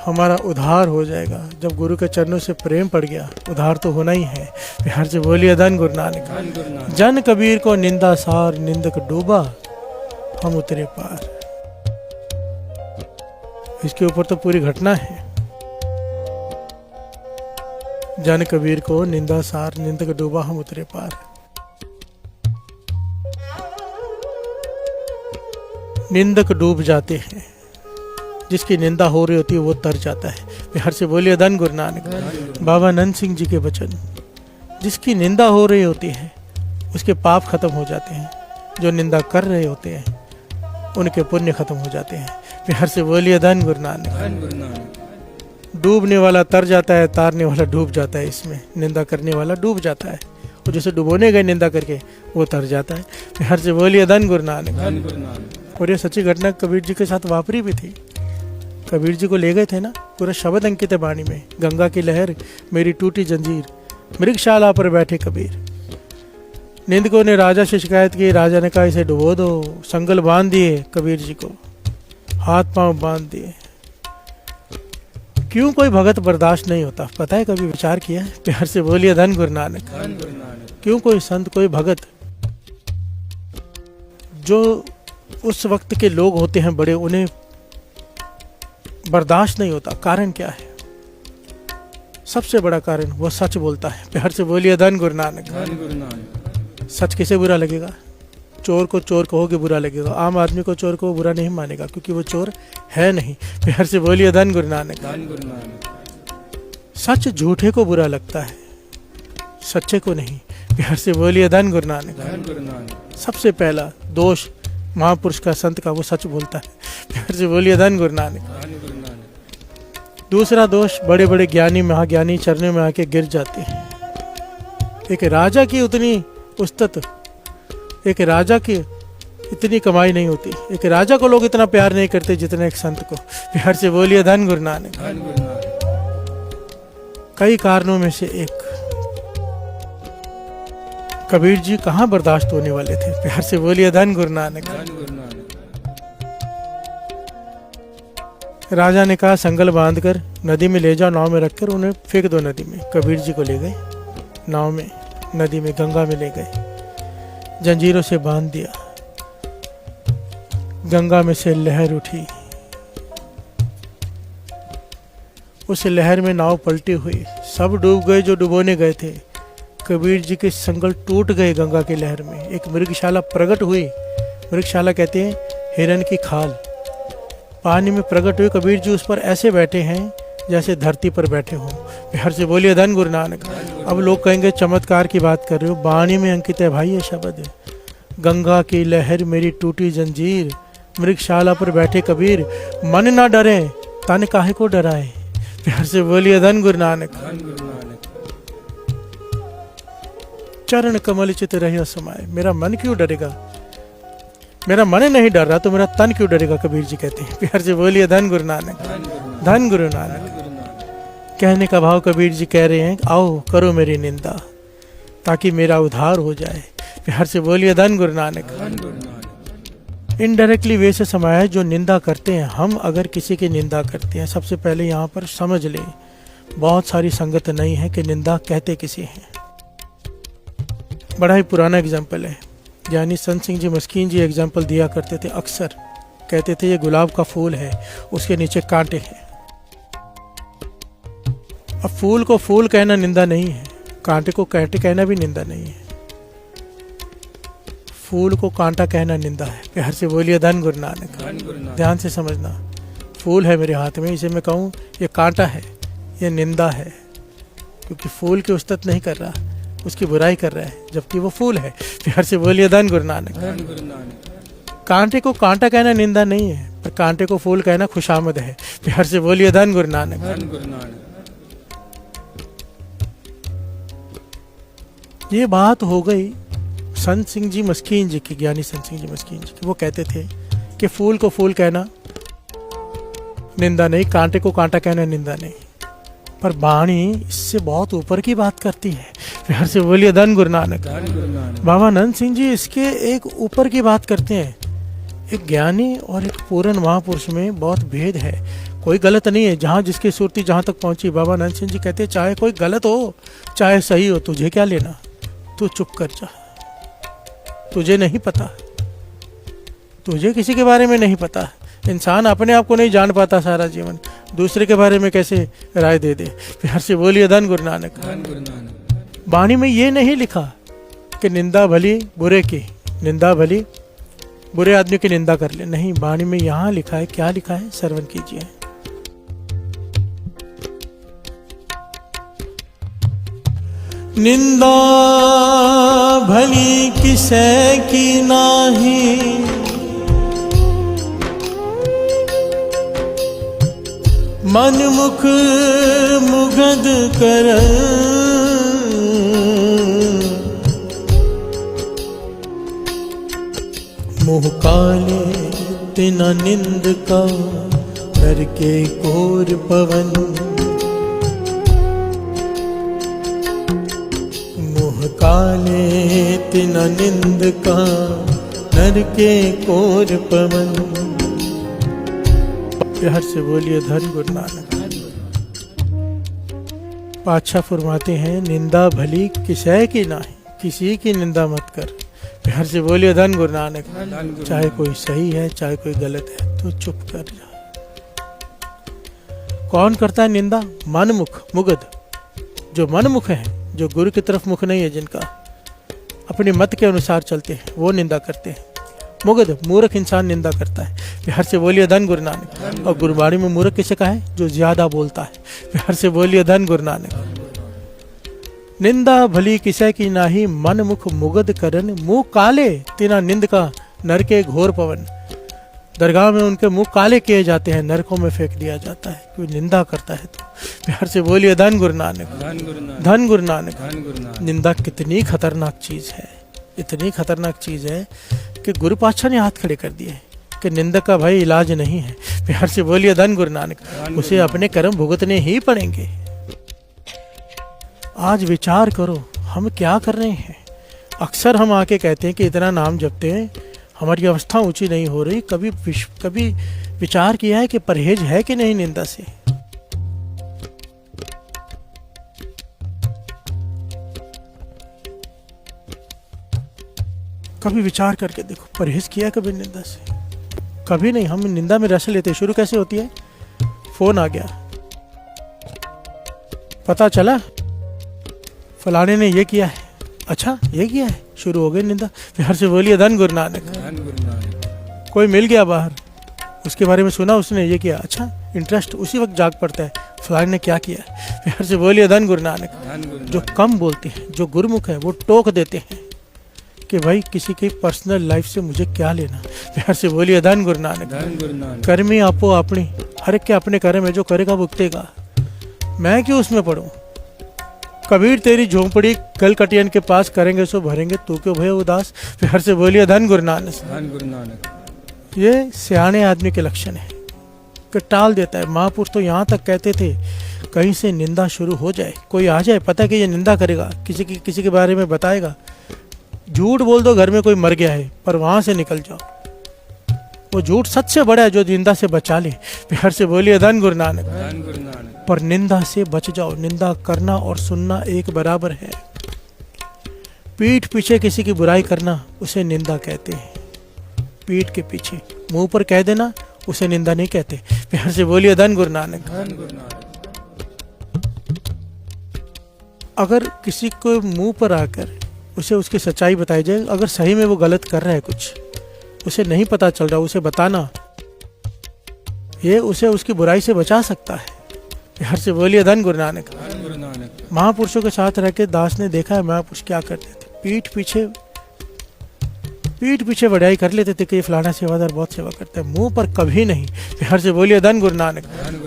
हमारा उधार हो जाएगा जब गुरु के चरणों से प्रेम पड़ गया। उधार तो होना ही है। प्यार से बोलिए धन गुरु नानक। धन गुरु नानक। जन कबीर को निंदा सार, निंदक डूबा हम उतरे पार। इसके ऊपर तो पूरी घटना है। जन कबीर को निंदा सार, निंदक डूबा हम उतरे पार। निंदक डूब जाते हैं, जिसकी निंदा हो रही होती है वो तर जाता है। प्यार से बोलिए धन गुरु नानक। बाबा नंद सिंह जी के वचन, जिसकी निंदा हो रही होती है उसके पाप खत्म हो जाते हैं, जो निंदा कर रहे होते हैं उनके पुण्य खत्म हो जाते हैं। प्यार से बोलिए धन गुरु नानक। धन गुरु नानक। डूबने वाला तर जाता है, तारने वाला डूब जाता है। इसमें निंदा करने वाला डूब जाता है, और जैसे डुबोने गए निंदा करके वो तर जाता है। प्यार से बोलिए धन गुरु नानक। धन गुरु नानक। और ये सच्ची घटना कबीर जी के साथ वापरी भी थी। कबीर जी को ले गए थे ना, पूरा शब्द अंकित है वाणी में, गंगा की लहर मेरी टूटी जंजीर, मृगशाला पर बैठे कबीर। निंदकों ने राजा से शिकायत की। राजा ने कहा इसे डुबो दो। संगल बांध दिए कबीर जी को, हाथ पांव बांध दिए। क्यों कोई भगत बर्दाश्त नहीं होता? पता है, कभी विचार किया है? प्यार से बोलिए धन गुरु नानक। धन गुरु नानक। क्यों कोई संत, कोई भगत, जो उस वक्त के लोग होते हैं बड़े, उन्हें बर्दाश्त नहीं होता? कारण क्या है? सबसे बड़ा कारण वो सच बोलता है। प्यार से बोलिए धन गुरु नानक। धन गुरु नानक। सच किसे बुरा लगेगा? चोर को चोर कहोगे बुरा लगेगा, आम आदमी को चोर को बुरा नहीं मानेगा, क्योंकि वो चोर है नहीं। प्यार से बोलिए धन गुरु नानक। धन गुरु नानक। सच झूठे को बुरा लगता है, सच्चे को नहीं। प्यार से बोलिए धन गुरु नानक। धन गुरु नानक। सबसे पहला दोष महापुरुष का, संत का, वो सच बोलता है। प्यार से बोलिए धन गुरु नानक। धन गुरु नानक। दूसरा दोष, बड़े बड़े ज्ञानी महाज्ञानी चरणों में आके गिर जाते हैं। एक राजा की उतनी उस्तत, एक राजा की इतनी कमाई नहीं होती, एक राजा को लोग इतना प्यार नहीं करते जितना एक संत को। प्यार से बोलिए धन गुरु नानक। धन गुरु नानक। कई कारणों में से एक, कबीर जी कहाँ बर्दाश्त होने वाले थे? प्यार से बोलिए धन गुरु नानक। धन गुरु नानक। राजा ने कहा संगल बांधकर नदी में ले जाओ, नाव में रखकर उन्हें फेंक दो नदी में। कबीर जी को ले गए नाव में, नदी में, गंगा में ले गए, जंजीरों से बांध दिया। गंगा में से लहर उठी, उस लहर में नाव पलटी हुई, सब डूब गए जो डुबोने गए थे। कबीर जी के संगल टूट गए गंगा की लहर में। एक मृगशाला प्रकट हुई, मृगशाला कहते हैं हिरन की खाल, पानी में प्रकट हुए। कबीर जी उस पर ऐसे बैठे हैं जैसे धरती पर बैठे हों। प्यार से बोलिए धन गुरु नानक। अब लोग कहेंगे चमत्कार की बात कर रहे हो, वाणी में अंकित है भाई ये शब्द। गंगा की लहर मेरी टूटी जंजीर, मृगशाला पर बैठे कबीर, मन ना डरे तन काहे को डराए। प्यार से बोलिए धन गुरु नानक। धन गुरु नानक। चरण कमल चित रहियो समाए, मेरा मन क्यों डरेगा? मेरा मन नहीं डर रहा तो मेरा तन क्यों डरेगा? कबीर जी कहते हैं। प्यार से बोलिए धन गुरु नानक। धन गुरु नानक। कहने का भाव, कबीर जी कह रहे हैं आओ करो मेरी निंदा ताकि मेरा उद्धार हो जाए। प्यार से बोलिए धन गुरु नानक। धन गुरु नानक। इनडायरेक्टली वे से समाया जो निंदा करते हैं। हम अगर किसी की निंदा करते हैं, सबसे पहले यहाँ पर समझ लें बहुत सारी संगत नहीं है कि निंदा कहते किसी हैं। बड़ा ही पुराना एग्जाम्पल है, यानी संत सिंह जी मस्कीन जी एग्जाम्पल दिया करते थे अक्सर। कहते थे ये गुलाब का फूल है, उसके नीचे कांटे हैं। अब फूल को फूल कहना निंदा नहीं है, कांटे को कांटे कहना भी निंदा नहीं है। फूल को कांटा कहना निंदा है। प्यार से बोलिए धन गुरु नानक। धन गुरु नानक। ध्यान से समझना, फूल है मेरे हाथ में, इसे मैं कहूँ ये कांटा है, ये निंदा है, क्योंकि फूल की उस्तत नहीं कर रहा, उसकी बुराई कर रहा है, जबकि वो फूल है। प्यार से बोलिए धन गुरु नानक। धन गुरु नानक। कांटे को कांटा कहना निंदा नहीं है, पर कांटे को फूल कहना खुशामद है। प्यार से बोलिए धन गुरु नानक। धन गुरु नानक। ये बात हो गई संत सिंह जी मस्कीन जी की, ज्ञानी संत सिंह जी मस्कीन जी की। वो कहते थे कि फूल को फूल कहना निंदा नहीं, कांटे को कांटा कहना निंदा नहीं, पर वाणी इससे बहुत ऊपर की बात करती है। प्यार से बोलिए धन गुरु नानक। धन गुरु नानक। बाबा नंद सिंह जी इसके एक ऊपर की बात करते हैं। एक ज्ञानी और एक पूर्ण महापुरुष में बहुत भेद है। कोई गलत नहीं है, जहाँ जिसकी सुरती जहाँ तक पहुंची। बाबा नंद सिंह जी कहते चाहे कोई गलत हो चाहे सही हो, तुझे क्या लेना, तू चुप कर जा, तुझे नहीं पता, तुझे किसी के बारे में नहीं पता। इंसान अपने आप को नहीं जान पाता सारा जीवन, दूसरे के बारे में कैसे राय दे दे। प्यार से बोलिए धन गुरु नानक। धन गुरु नानक। वाणी में ये नहीं लिखा कि निंदा भली बुरे की, निंदा भली बुरे आदमी की निंदा कर ले, नहीं, वाणी में यहाँ लिखा है। क्या लिखा है? श्रवण कीजिए। निंदा भली किसे की नाही, मन मुख मुगध कर, मुँह काले तिना निंद का, कर के कोर पवन, मुँह काले तिना निंद का नर के कोर पवन। प्यार से बोलिए धन गुरु नानक। पातशाह फरमाते हैं निंदा भली किसी की नाही, किसी की निंदा मत कर। प्यार से बोलिए धन गुरु नानक। चाहे कोई सही है चाहे कोई गलत है तो चुप कर जा। कौन करता है निंदा? मनमुख मुगध। जो मनमुख है, जो गुरु की तरफ मुख नहीं है, जिनका अपने मत के अनुसार चलते हैं, वो निंदा करते हैं। मुगध मूर्ख इंसान निंदा करता है। प्यार से बोलिए धन गुरु नानक। और गुरबाणी में मूर्ख किसे कहा है? जो ज्यादा बोलता है। प्यार से बोलिए धन गुरु नानक। निंदा भली किसे की नाही, मन मुख मुगध करन। मुंह काले तिना निंद का नर के घोर पवन। दरगाह में उनके मुंह काले किए जाते हैं, नरकों में फेंक दिया जाता है। कोई निंदा करता है तो। प्यार से बोलिए धन गुरु नानक। धन गुरु नानक। निंदा कितनी खतरनाक चीज है, इतनी खतरनाक चीज है कि गुरु पातशाह ने हाथ खड़े कर दिए कि निंदक का भाई इलाज नहीं है। प्यार से बोलिए धन गुरु नानक। उसे अपने कर्म भुगतने ही पड़ेंगे। आज विचार करो हम क्या कर रहे हैं। अक्सर हम आके कहते हैं कि इतना नाम जपते हैं, हमारी अवस्था ऊंची नहीं हो रही। कभी विचार किया है कि परहेज है कि नहीं निंदा से? कभी विचार करके देखो, परहेज किया है कभी निंदा से? कभी नहीं। हम निंदा में रस लेते। शुरू कैसे होती है? फोन आ गया, पता चला फलाने ने ये किया है, अच्छा ये किया है, शुरू हो गई निंदा। प्यार से बोलिए धन गुरु नानक। कोई मिल गया बाहर, उसके बारे में सुना, उसने ये किया, अच्छा इंटरेस्ट उसी वक्त जाग पड़ता है, फलाने ने क्या किया। प्यार से बोलिए धन गुरु नानक। जो कम बोलते हैं, जो गुरुमुख है, वो टोक देते हैं कि भाई किसी की पर्सनल लाइफ से मुझे क्या लेना। प्यार से बोलिए धन गुरु नानक। कर्मी आपो अपनी, हर एक के अपने कर्म है, जो करेगा भुगतेगा। मैं क्यों उसमें पढ़ूं? कबीर तेरी झोंपड़ी गल कटियन के पास, करेंगे सो भरेंगे, तू क्यों भय उदास। प्यार से बोलिए धन गुरु नानक। ये सियाने आदमी के लक्षण है कि टाल देता है। महापुरुष तो यहाँ तक कहते थे कहीं से निंदा शुरू हो जाए, कोई आ जाए, पता है कि ये निंदा करेगा, किसी के बारे में बताएगा, झूठ बोल दो घर में कोई मर गया है, पर वहां से निकल जाओ। वो झूठ सच से बड़ा है जो निंदा से बचा ले। प्यार से बोलिए धन गुरु नानक। पर निंदा से बच जाओ। निंदा करना और सुनना एक बराबर है। पीठ पीछे किसी की बुराई करना उसे निंदा कहते हैं। पीठ के पीछे, मुंह पर कह देना उसे निंदा नहीं कहते। प्यार से बोलिए धन गुरु नानक। अगर किसी को मुंह पर आकर उसे उसकी सच्चाई बताई जाए, अगर सही में वो गलत कर रहा है, कुछ उसे नहीं पता चल रहा, उसे बताना, ये उसे उसकी बुराई से बचा सकता है। प्यार से बोलिए धन गुरु नानक। महापुरुषों के साथ रह के दास ने देखा है महापुरुष क्या करते थे। पीठ पीछे बढ़ाई कर लेते थे कि फलाना सेवादार बहुत सेवा करता है, मुंह पर कभी नहीं। प्यार से बोलिए धन गुरु नानक।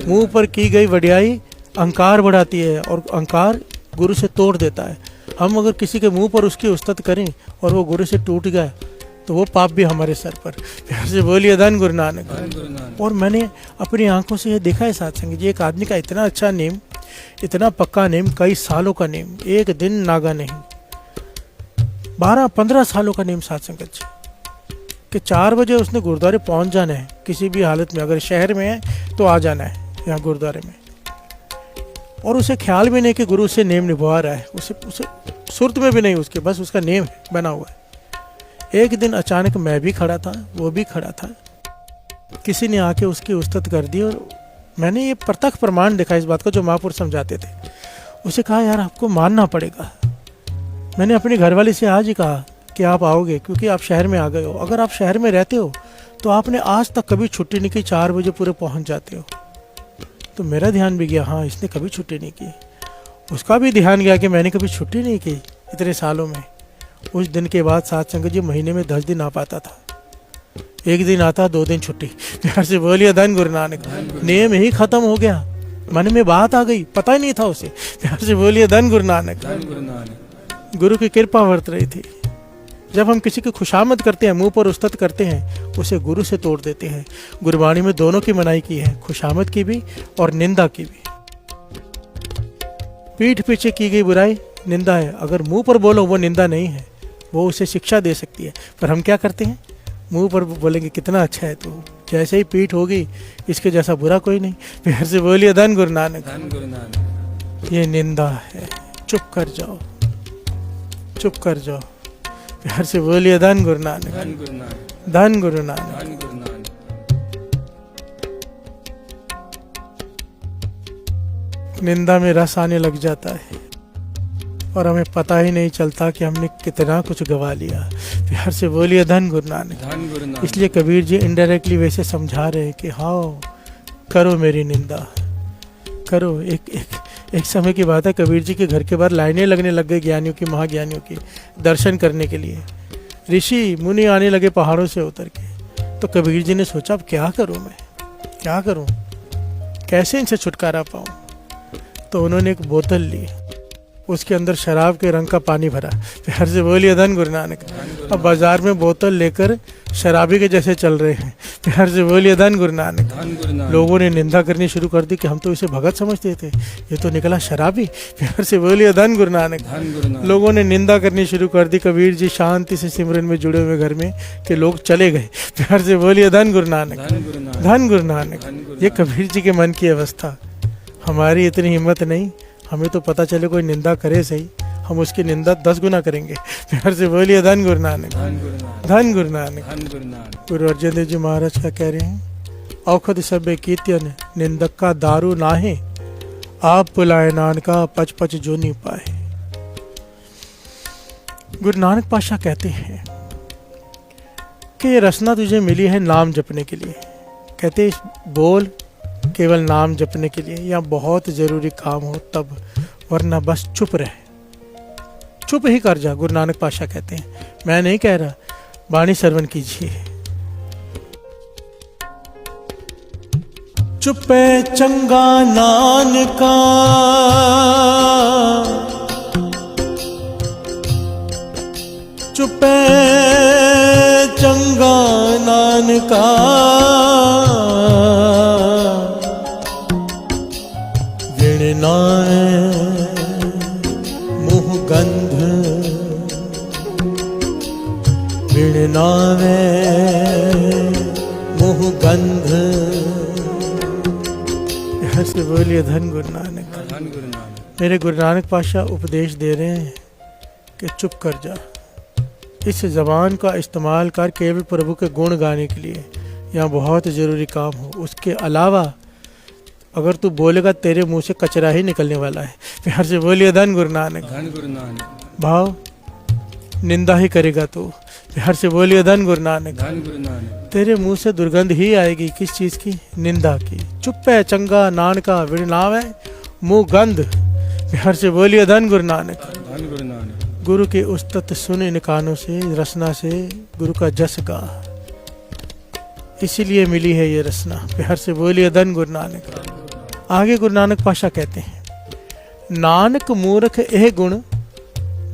मुंह पर की गई वडियाई अहंकार बढ़ाती है और अहंकार गुरु से तोड़ देता है। हम अगर किसी के मुंह पर उसकी उस्तत करें और वो गुरु से टूट गया तो वो पाप भी हमारे सर पर। प्यार से बोलिए धन गुरु नानक। और मैंने अपनी आंखों से ये देखा है सत्संग जी, एक आदमी का इतना अच्छा नेम, इतना पक्का नेम, कई सालों का नेम, एक दिन नागा नहीं, 12-15 सालों का नेम सत्संग जी, कि 4 बजे उसने गुरुद्वारे पहुंच जाना है किसी भी हालत में। अगर शहर में है तो आ जाना है यहाँ गुरुद्वारे में। और उसे ख्याल भी नहीं कि गुरु से नेम निभा रहा है, उसे सुरत में भी नहीं उसके, बस उसका नेम है बना हुआ है। एक दिन अचानक मैं भी खड़ा था, वो भी खड़ा था, किसी ने आके उसकी उस्तत कर दी और मैंने ये प्रत्यक्ष प्रमाण देखा इस बात को जो महापुरुष समझाते थे। उसे कहा यार आपको मानना पड़ेगा। मैंने अपनी घरवाली से आज ही कहा कि आप आओगे क्योंकि आप शहर में आ गए हो। अगर आप शहर में रहते हो तो आपने आज तक कभी छुट्टी नहीं की, 4 बजे पूरे पहुंच जाते हो। तो मेरा ध्यान भी गया, हाँ इसने कभी छुट्टी नहीं की। उसका भी ध्यान गया कि मैंने कभी छुट्टी नहीं की इतने सालों में। उस दिन के बाद सत्संग जी महीने में 10 दिन आ पाता था, 1 दिन आता, 2 दिन छुट्टी। प्यार से बोलिए धन गुरु नानक। नेम ही खत्म हो गया, मन में बात आ गई, पता ही नहीं था उसे। प्यार से बोलिए धन गुरु नानक। गुरु की कृपा वर्त रही थी। जब हम किसी की खुशामद करते हैं, मुंह पर उस्तत करते हैं, उसे गुरु से तोड़ देते हैं। गुरबाणी में दोनों की मनाही की है, खुशामद की भी और निंदा की भी। पीठ पीछे की गई बुराई निंदा है, अगर मुंह पर बोलो वो निंदा नहीं है, वो उसे शिक्षा दे सकती है। पर हम क्या करते हैं, मुंह पर बोलेंगे कितना अच्छा है तू, जैसे ही पीठ होगी इसके जैसा बुरा कोई नहीं। प्यार से बोलिए धन गुरु नानक। धन गुरु नानक। ये निंदा है, चुप कर जाओ, चुप कर जाओ। प्यार से बोलिए धन गुरु नानक। धन गुरु नानक। धन गुरु नानक। धन गुरु नानक। निंदा में रस आने लग जाता है और हमें पता ही नहीं चलता कि हमने कितना कुछ गवा लिया। प्यार से बोलिए धन गुरु नानक। धन गुरु नानक। इसलिए कबीर जी इनडायरेक्टली वैसे समझा रहे हैं कि हाँ, करो मेरी निंदा, करो। एक समय की बात है, कबीर जी के घर के बाहर लाइनें लगने लग गई ज्ञानियों की, महाज्ञानियों की, दर्शन करने के लिए। ऋषि मुनि आने लगे पहाड़ों से उतर के। तो कबीर जी ने सोचा अब क्या करूं मैं, क्या करूं, कैसे इनसे छुटकारा पाऊं। तो उन्होंने एक बोतल ली, उसके अंदर शराब के रंग का पानी भरा। प्यार से बोलिए धन गुरु नानक। अब बाजार में बोतल लेकर शराबी के जैसे चल रहे हैं। प्यार से बोलिए धन गुरु नानक। धन गुरु नानक। लोगों ने निंदा करनी शुरू कर दी कि हम तो इसे भगत समझते थे, ये तो निकला शराबी। प्यार से बोलिए धन गुरु नानक। धन गुरु नानक। लोगों ने निंदा करनी शुरू कर दी। कबीर जी शांति से सिमरन में जुड़े हुए घर में कि लोग चले गए। प्यार से बोलिए धन गुरु नानक। धन गुरु नानक। धन गुरु नानक। धन गुरु ये कबीर जी के मन की अवस्था। हमारी इतनी हिम्मत नहीं, हमें तो पता चले कोई निंदा करे सही, हम उसकी निंदा 10 गुना करेंगे। प्यार से बोलिए धन गुरु नानक। धन गुरु नानक। धन गुरु नानक। धन गुरु नानक। गुरु अर्जन देव जी महाराज क्या कह रहे हैं, औखद सभ्य कीर्तन निंदक का दारू नाहे, आप बुलाए नानका पच पच जो नहीं पाए। गुरु नानक पातशाह कहते हैं कि ये रसना तुझे मिली है नाम जपने के लिए। कहते बोल केवल नाम जपने के लिए या बहुत जरूरी काम हो तब, वरना बस चुप रहे, चुप ही कर जा। गुरु नानक पातशाह कहते हैं, मैं नहीं कह रहा, वाणी श्रवण कीजिए। चुपे चंगा नानका, चुपे चंगा नानका, विण नाए मुँह गंध, विण नावे मुँह गंध। से बोलिए धन गुरु नानक। धन गुरु नानक। मेरे गुरु नानक पातशाह उपदेश दे रहे हैं कि चुप कर जा, इस जबान का इस्तेमाल कर केवल प्रभु के गुण गाने के लिए या बहुत ज़रूरी काम हो। उसके अलावा अगर तू बोलेगा तेरे मुंह से कचरा ही निकलने वाला है। प्यार से बोलिए धन गुरु नानक। धन गुरु नानक। भाव निंदा ही करेगा तू। प्यार से बोलिए धन गुरु नानक। धन गुरु नानक। तेरे मुंह से दुर्गंध ही आएगी। किस चीज़ की? निंदा की। चुप है चंगा नानका, विण नावे मुँह गंध। प्यार से बोलिए धन गुरु नानक। धन गुरु नानक। गुरु के उस्तत सुन इन कानों से, रसना से गुरु का जस गा, इसीलिए मिली है ये रसना। प्यार से बोलिए धन गुरु नानक। आगे गुरु नानक पातशाह कहते हैं, नानक मूर्ख एह गुण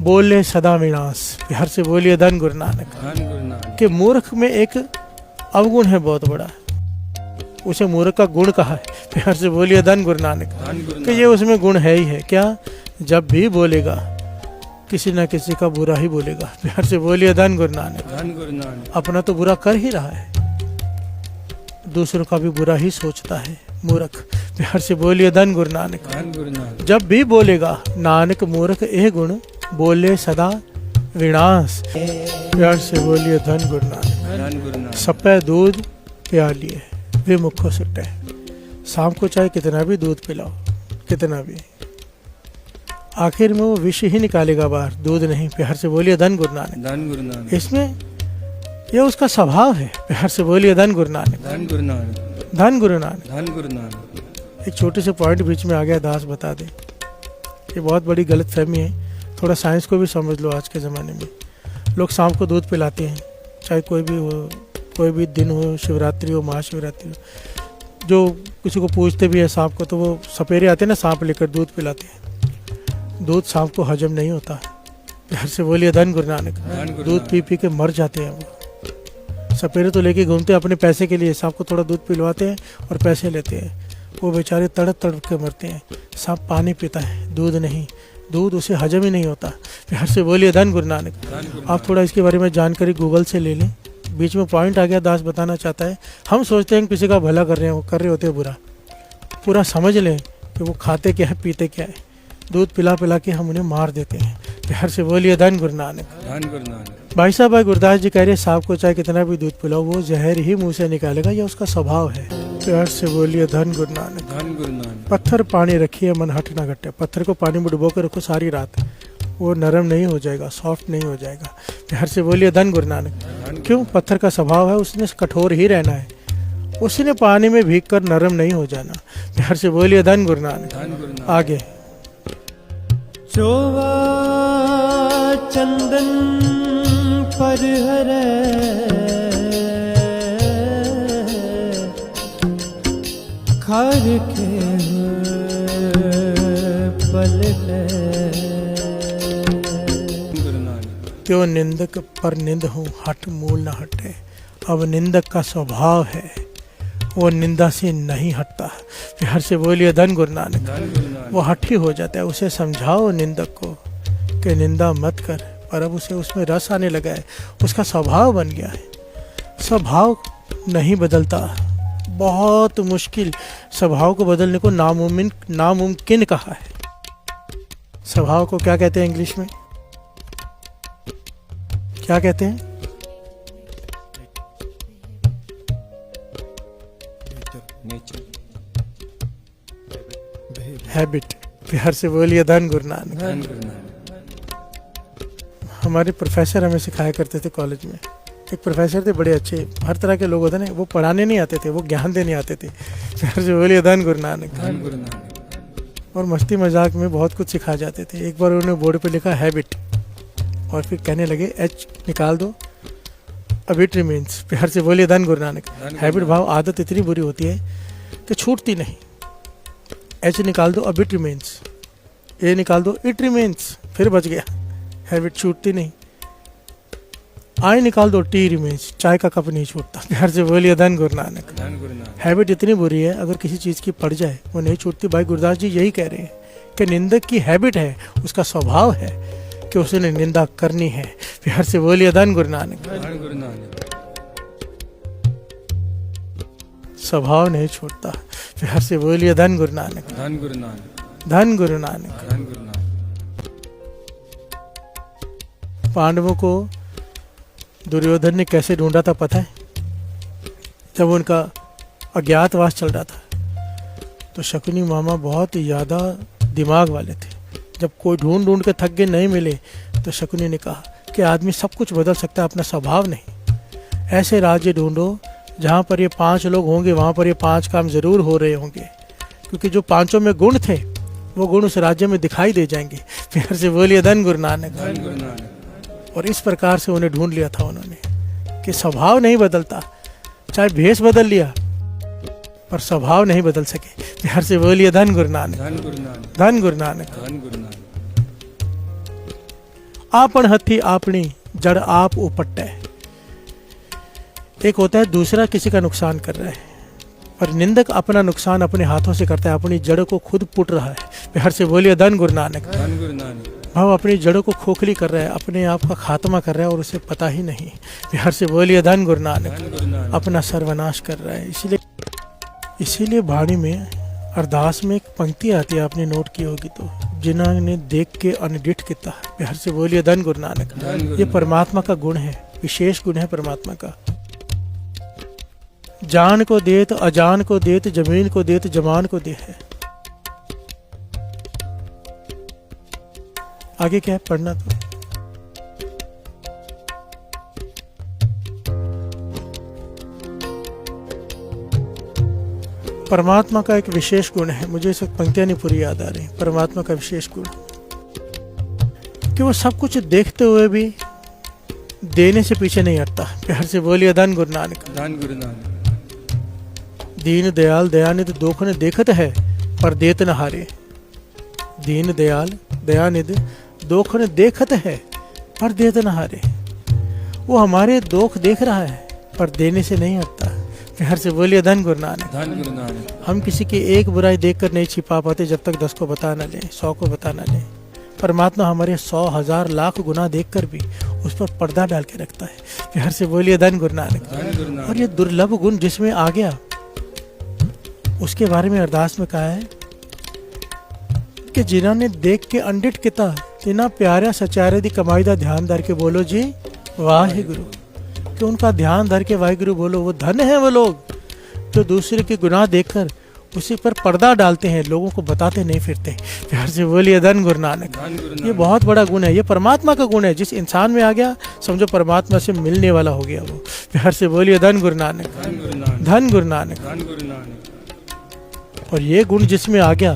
बोले सदा विनाश। प्यार से बोलिए धन गुरु नानक। धन गुरु नानक। कि मूर्ख में एक अवगुण है बहुत बड़ा, उसे मूर्ख का गुण कहा है। प्यार से बोलिए धन गुरु नानक। धन गुरु कि ये उसमें गुण है ही है। क्या? जब भी बोलेगा किसी न किसी का बुरा ही बोलेगा। प्यार से बोलिए धन गुरु नानक। धन गुरु नानक। अपना तो बुरा कर ही रहा है, दूसरों का भी बुरा ही सोचता है मूर्ख। प्यार से बोलिए धन गुरु नानक। धन गुरु नानक। जब भी बोलेगा नानक मूर्ख एह गुण बोले सदा विनाश। प्यार से बोलिए धन गुरु नानक। धन गुरु नानक। सफेद दूध पिया लिए वे मुखों सुटे। शाम को चाहे कितना भी दूध पिलाओ, कितना भी, आखिर में वो विष ही निकालेगा बाहर, दूध नहीं। प्यार से बोलिए धन गुरु नानक। धन गुरु नानक। इसमें ये उसका स्वभाव है। प्यार से बोलिए धन गुरु नानक। धन गुरु नानक। धन गुरु नानक। धन गुरु नानक। एक छोटे से पॉइंट बीच में आ गया, दास बता दे। ये बहुत बड़ी गलत फहमी है, थोड़ा साइंस को भी समझ लो। आज के ज़माने में लोग शाम को दूध पिलाते हैं, चाहे कोई भी हो, कोई भी दिन हो, शिवरात्रि हो, महाशिवरात्रि हो। जो किसी को पूछते भी है सांप को, तो वो सपेरे आते हैं ना सांप लेकर, दूध पिलाते हैं। दूध सांप को हजम नहीं होता। प्यार से बोलिए धन गुरु नानक। दूध पी पी के मर जाते हैं वो। सपेरे तो लेके घूमते हैं अपने पैसे के लिए, सांप को थोड़ा दूध पिलवाते हैं और पैसे लेते हैं। वो बेचारे तड़प तड़प के मरते हैं। सांप पानी पीता है, दूध नहीं। दूध उसे हजम ही नहीं होता। प्यार से बोलिए धन गुरु नानक। आप थोड़ा इसके बारे में जानकारी गूगल से ले लें। बीच में पॉइंट आ गया, दास बताना चाहता है, हम सोचते हैं कि किसी का भला कर रहे होते हैं बुरा। पूरा समझ लें कि वो खाते क्या है, पीते क्या है। दूध पिला पिला के हम उन्हें मार देते हैं। प्यार से बोलिए धन गुरु नानक। धन गुरु नानक। भाई साहब, भाई गुरदास जी कह रहे हैं सांप को चाहे कितना भी दूध पिलाओ वो जहर ही मुंह से निकालेगा, यह उसका स्वभाव है। प्यार से बोलिए धन गुरु नानक। धन गुरु नानक। पत्थर पानी रखिए, मन हट ना घटे। पत्थर को पानी में डुबो कर रखो सारी रात, वो नरम नहीं हो जाएगा, सॉफ्ट नहीं हो जाएगा। प्यार से बोलिए धन गुरु नानक। क्यों? पत्थर का स्वभाव है, उसने कठोर ही रहना है, उसने पानी में भीग कर नरम नहीं हो जाना। प्यार से बोलिए धन गुरु नानक। धन गुरु नानक। आगे चोवा चंदन पर हरे खर के पलटे गुरु नानक। क्यों निंदक पर निंद हूँ, हट मूल न हटे। अब निंदक का स्वभाव है, वो निंदा से नहीं हटता। प्यार से बोलिए धन गुरु नानक। धन गुरु नानक। वो हठी हो जाता है। उसे समझाओ निंदक को कि निंदा मत कर, पर अब उसे उसमें रस आने लगा है, उसका स्वभाव बन गया है। स्वभाव नहीं बदलता, बहुत मुश्किल। स्वभाव को बदलने को नामुमकिन कहा है। स्वभाव को क्या कहते हैं इंग्लिश में? क्या कहते हैं? नेचर। हैबिट। प्यार से बोलिए धन गुरु नानक। धन गुरु नानक। हमारे प्रोफेसर हमें सिखाया करते थे कॉलेज में। एक प्रोफेसर थे, बड़े अच्छे, हर तरह के लोग होते ना, वो पढ़ाने नहीं आते थे, वो ज्ञान देने आते थे। प्यार से बोलिए धन गुरु नानक। धन गुरु नानक। और मस्ती मजाक में बहुत कुछ सिखा जाते थे। एक बार उन्होंने बोर्ड पे लिखा हैबिट, और फिर कहने लगे एच निकाल दो, अब इट रिमेन्स। प्यार से बोलिए धन गुरु नानक। हैबिट भाव आदत इतनी बुरी होती है कि छूटती नहीं। एच निकाल दो, अब इट रिमेन्स। ए निकाल दो, इट रिमेन्स, फिर बच गया। हैबिट छूटती नहीं। आई निकाल दो, टी रिमेन्स, चाय का कप नहीं छूटता। प्यार से बोलिए धन गुरु नानक। धन गुरु नानक। हैबिट इतनी बुरी है, अगर किसी चीज़ की पड़ जाए वो नहीं छूटती। भाई गुरदास जी यही कह रहे हैं कि निंदक की हैबिट है, उसका स्वभाव है कि उसने निंदा करनी है। प्यार से बोलिए धन गुरु नानक। धन गुरु नानक। स्वभाव नहीं छूटता। प्यार से बोलिए धन गुरु नानक। धन गुरु नानक। धन गुरु नानक। धन गुरु नानक। पांडवों को दुर्योधन ने कैसे ढूंढा था पता है? जब उनका अज्ञातवास चल रहा था तो शकुनी मामा बहुत ज़्यादा दिमाग वाले थे। जब कोई ढूंढ ढूंढ के थक गए, नहीं मिले, तो शकुनी ने कहा कि आदमी सब कुछ बदल सकता है, अपना स्वभाव नहीं। ऐसे राज्य ढूंढो जहाँ पर ये 5 लोग होंगे, वहाँ पर ये 5 काम जरूर हो रहे होंगे, क्योंकि जो 5 में गुण थे वो गुण उस राज्य में दिखाई दे जाएंगे। प्यार से बोलिए धन गुरु नानक। धन गुरु नानक। और इस प्रकार से उन्हें ढूंढ लिया था उन्होंने कि स्वभाव नहीं बदलता, चाहे भेष बदल लिया पर स्वभाव नहीं बदल सके। प्यार से बोलिए धन गुरु नानक। धन गुरु नानक। धन गुरु नानक। धन गुरु नानक। आपन हथी आपनी जड़ आप उपट्टे। एक होता है दूसरा किसी का नुकसान कर रहा है, पर निंदक अपना नुकसान अपने हाथों से करता है, अपनी जड़ों को खुद पुट रहा है। प्यार से बोलिए धन गुरु नानक। धन गुरु नानक। भाव अपनी जड़ों को खोखली कर रहा है, अपने आप का खात्मा कर रहा है और उसे पता ही नहीं। प्यार से बोलिए धन गुरु नानक। धन गुरु नानक। अपना सर्वनाश कर रहा है। इसीलिए वाणी में अरदास में एक पंक्ति आती है, आपने नोट की होगी तो, जिन्होंने देख के अनडिठ किता। प्यार से बोलिए धन गुरु नानक। धन गुरु ये नानक। परमात्मा का गुण है, विशेष गुण है परमात्मा का। जान को देत, अजान को देत, जमीन को देत, जमान को दे है। आगे क्या है पढ़ना तो। परमात्मा का एक विशेष गुण है, मुझे इस वक्त पंक्तियां नहीं पूरी याद आ रही। परमात्मा का विशेष गुण कि वो सब कुछ देखते हुए भी देने से पीछे नहीं हटता। प्यार से बोलिए धन गुरु नानक। धन गुरु नानक। दीन दयाल दयानिध दोख ने देखत है पर देत न हारे। दीन दयाल दयानिध दोख ने देखत है पर देत न हारे। वो हमारे दोख देख रहा है पर देने से नहीं हटता। प्यार से बोलिए धन गुरु नानक। धन गुरु नानक। हम किसी की एक बुराई देखकर नहीं छिपा पाते जब तक 10 को बता न लें, 100 को बता न लें। परमात्मा हमारे 100,000 लाख गुनाह देखकर भी उस पर पर्दा डाल के रखता है। प्यार से बोलिए धन गुरु नानक। धन गुरु नानक। और ये दुर्लभ गुण जिसमें आ गया, उसके बारे में अरदास में कहा है कि जिन्हों ने देख के अंडिट किता तिना प्यारा सचारे दी कमाई दा ध्यान धर के बोलो जी वाहे गुरु। कि उनका ध्यान धर के वाहे गुरु बोलो। वो धन है वो लोग जो दूसरे के गुनाह देखकर उसी पर पर्दा डालते हैं, लोगों को बताते नहीं फिरते। प्यार से बोलिए धन गुरु नानक। धन गुरु ये नानक। बहुत बड़ा गुण है, ये परमात्मा का गुण है। जिस इंसान में आ गया समझो परमात्मा से मिलने वाला हो गया वो। प्यार से बोलिए धन गुरु नानक। धन गुरु नानक। धन गुरु नानक। धन गुरु नानक। और ये गुण जिसमें आ गया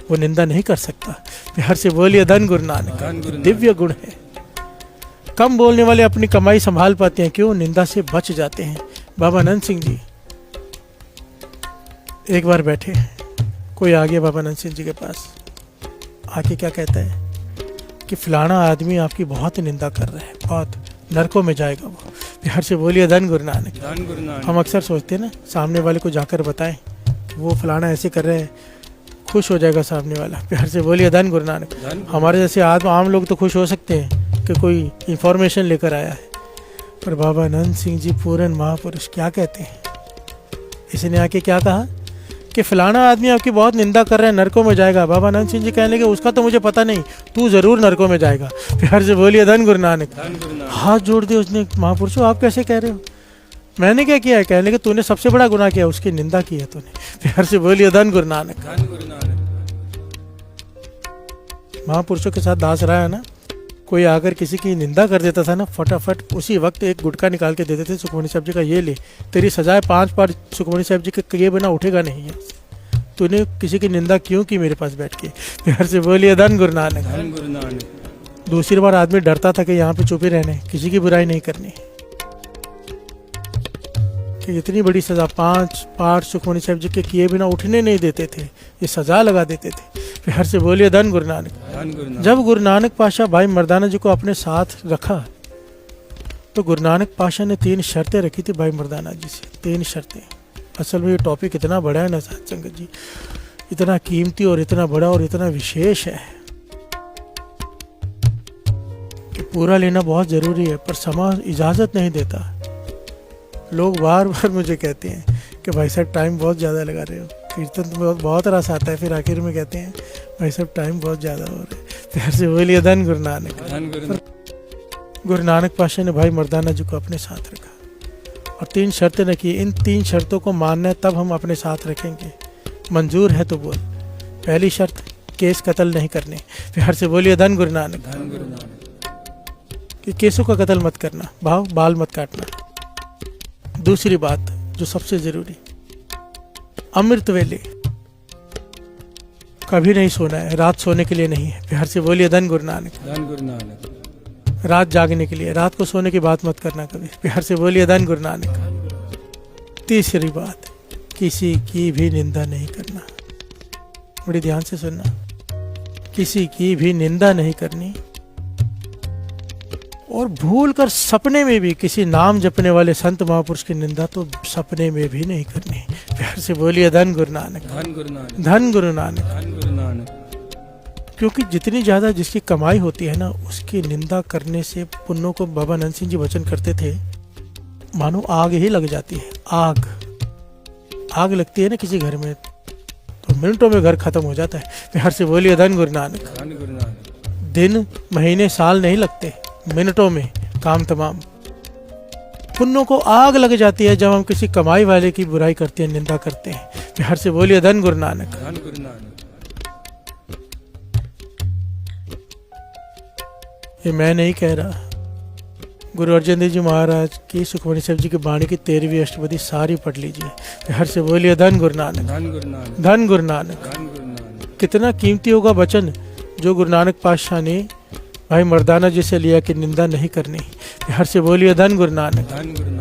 वो निंदा नहीं कर सकता। प्यार से बोलिए धन गुरु नानक। धन गुरु नानक। दिव्य गुण है। कम बोलने वाले अपनी कमाई संभाल पाते हैं, क्यों? निंदा से बच जाते हैं। बाबा अनंत सिंह जी एक बार बैठे, कोई आ गया बाबा अनंत सिंह जी के पास, आके क्या कहता है कि फलाना आदमी आपकी बहुत निंदा कर रहा है, बहुत नरकों में जाएगा वो। प्यार से बोलिए धन गुरु नानक। धन गुरु नानक। हम अक्सर सोचते हैं ना, सामने वाले को जाकर बताएं वो फलाना ऐसे कर रहे हैं, खुश हो जाएगा सामने वाला। प्यार से बोलिए धन गुरु नानक। धन हमारे जैसे आम लोग तो खुश हो सकते हैं कि कोई इंफॉर्मेशन लेकर आया है, पर बाबा अनंत सिंह जी पूरन महापुरुष क्या कहते हैं? इसने आके क्या कहा कि फलाना आदमी आपकी बहुत निंदा कर रहा है, नरकों में जाएगा। बाबा अनंत सिंह जी कहने लगे उसका तो मुझे पता नहीं, तू जरूर नरकों में जाएगा। प्यार से बोलिए धन गुरु नानक। धन गुरु नानक। हाथ जोड़ दिए उसने, महापुरुषों आप कैसे कह रहे हो? मैंने क्या किया है? कहने लगे तूने सबसे बड़ा गुनाह किया, उसकी निंदा की है तूने। प्यार से बोलिए धन गुरु नानक। धन गुरु नानक। महापुरुषों के साथ दास रहा है ना, कोई आकर किसी की निंदा कर देता था ना, फटाफट उसी वक्त एक गुटखा निकाल के देते थे, सुखमणि साहब जी का ये ले, तेरी सजाए 5 बार सुखमणि साहब जी के किए बिना उठेगा नहीं है। तूने किसी की निंदा क्यों की मेरे पास बैठ के? प्यार से बोलिए धन गुरु नानक। धन गुरु नानक। दूसरी बार आदमी डरता था कि यहाँ पे चुप ही रहने, किसी की बुराई नहीं करनी। कि इतनी बड़ी सजा 5 बार सुखमणि साहब जी के किए बिना उठने नहीं देते थे, ये सजा लगा देते थे। प्यार से बोलिए धन गुरु नानक। धन गुरु नानक। जब गुरु नानक पाशा भाई मर्दाना जी को अपने साथ रखा तो गुरु नानक पाशा ने 3 शर्तें रखी थी भाई मर्दाना जी से। 3 शर्तें। असल में ये टॉपिक इतना बड़ा है ना साथ संगत जी, इतना कीमती और इतना बड़ा और इतना विशेष है कि पूरा लेना बहुत जरूरी है, पर समाज इजाजत नहीं देता। लोग बार बार मुझे कहते हैं कि भाई साहब टाइम बहुत ज़्यादा लगा रहे हो, कीर्तन तो बहुत रस आता है, फिर आखिर में कहते हैं भाई साहब टाइम बहुत ज़्यादा हो रहा है। प्यार से बोलिए धन गुरु नानक। धन गुरु नानक। गुरु नानक पाशा ने भाई मर्दाना जी को अपने साथ रखा और 3 शर्तें रखी। इन 3 शर्तों को मानना है तब हम अपने साथ रखेंगे। मंजूर है तो बोल। पहली शर्त, केस कत्ल नहीं करने। प्यार से बोलिए धन गुरु नानक। धन गुरु नानक। कि केसों का कत्ल मत करना, भाव बाल मत काटना। दूसरी बात जो सबसे जरूरी, अमृत वेले कभी नहीं सोना है, रात सोने के लिए नहीं है। प्यार से बोलिए धन गुरु नानक। धन गुरु नानक। रात जागने के लिए, रात को सोने की बात मत करना कभी। प्यार से बोलिए धन गुरु नानक। तीसरी बात, किसी की भी निंदा नहीं करना। बड़ी ध्यान से सुनना, किसी की भी निंदा नहीं करनी। और भूल कर सपने में भी किसी नाम जपने वाले संत महापुरुष की निंदा तो सपने में भी नहीं करनी। प्यार से बोलिए धन गुरु नानक। धन गुरु नानक। धन गुरु नानक। धन गुरु नानक। क्योंकि जितनी ज्यादा जिसकी कमाई होती है ना, उसकी निंदा करने से पुण्यों को बाबा अनंत सिंह जी वचन करते थे, मानो आग ही लग जाती है। आग लगती है ना किसी घर में तो मिनटों में घर खत्म हो जाता है। प्यार से बोलिए धन गुरु नानक। धन गुरु नानक। दिन महीने साल नहीं लगते, मिनटों में काम तमाम। पुण्यों को आग लग जाती है जब हम किसी कमाई वाले की बुराई करते हैं, निंदा करते हैं। प्यार से बोलिए धन गुरु नानक। धन गुरु नानक। ये मैं नहीं कह रहा, गुरु अर्जन देव जी महाराज की सुखमणि साहब जी की वाणी की 13वीं अष्टपदी सारी पढ़ लीजिए। प्यार से बोलिए धन गुरु नानक। धन गुरु नानक। धन गुरु नानक। धन गुरु नानक। कितना कीमती होगा वचन जो गुरु नानक पातशाह ने भाई मर्दाना जी से लिया कि निंदा नहीं करनी। प्यार से बोलिए धन गुरु नानक। धन गुरु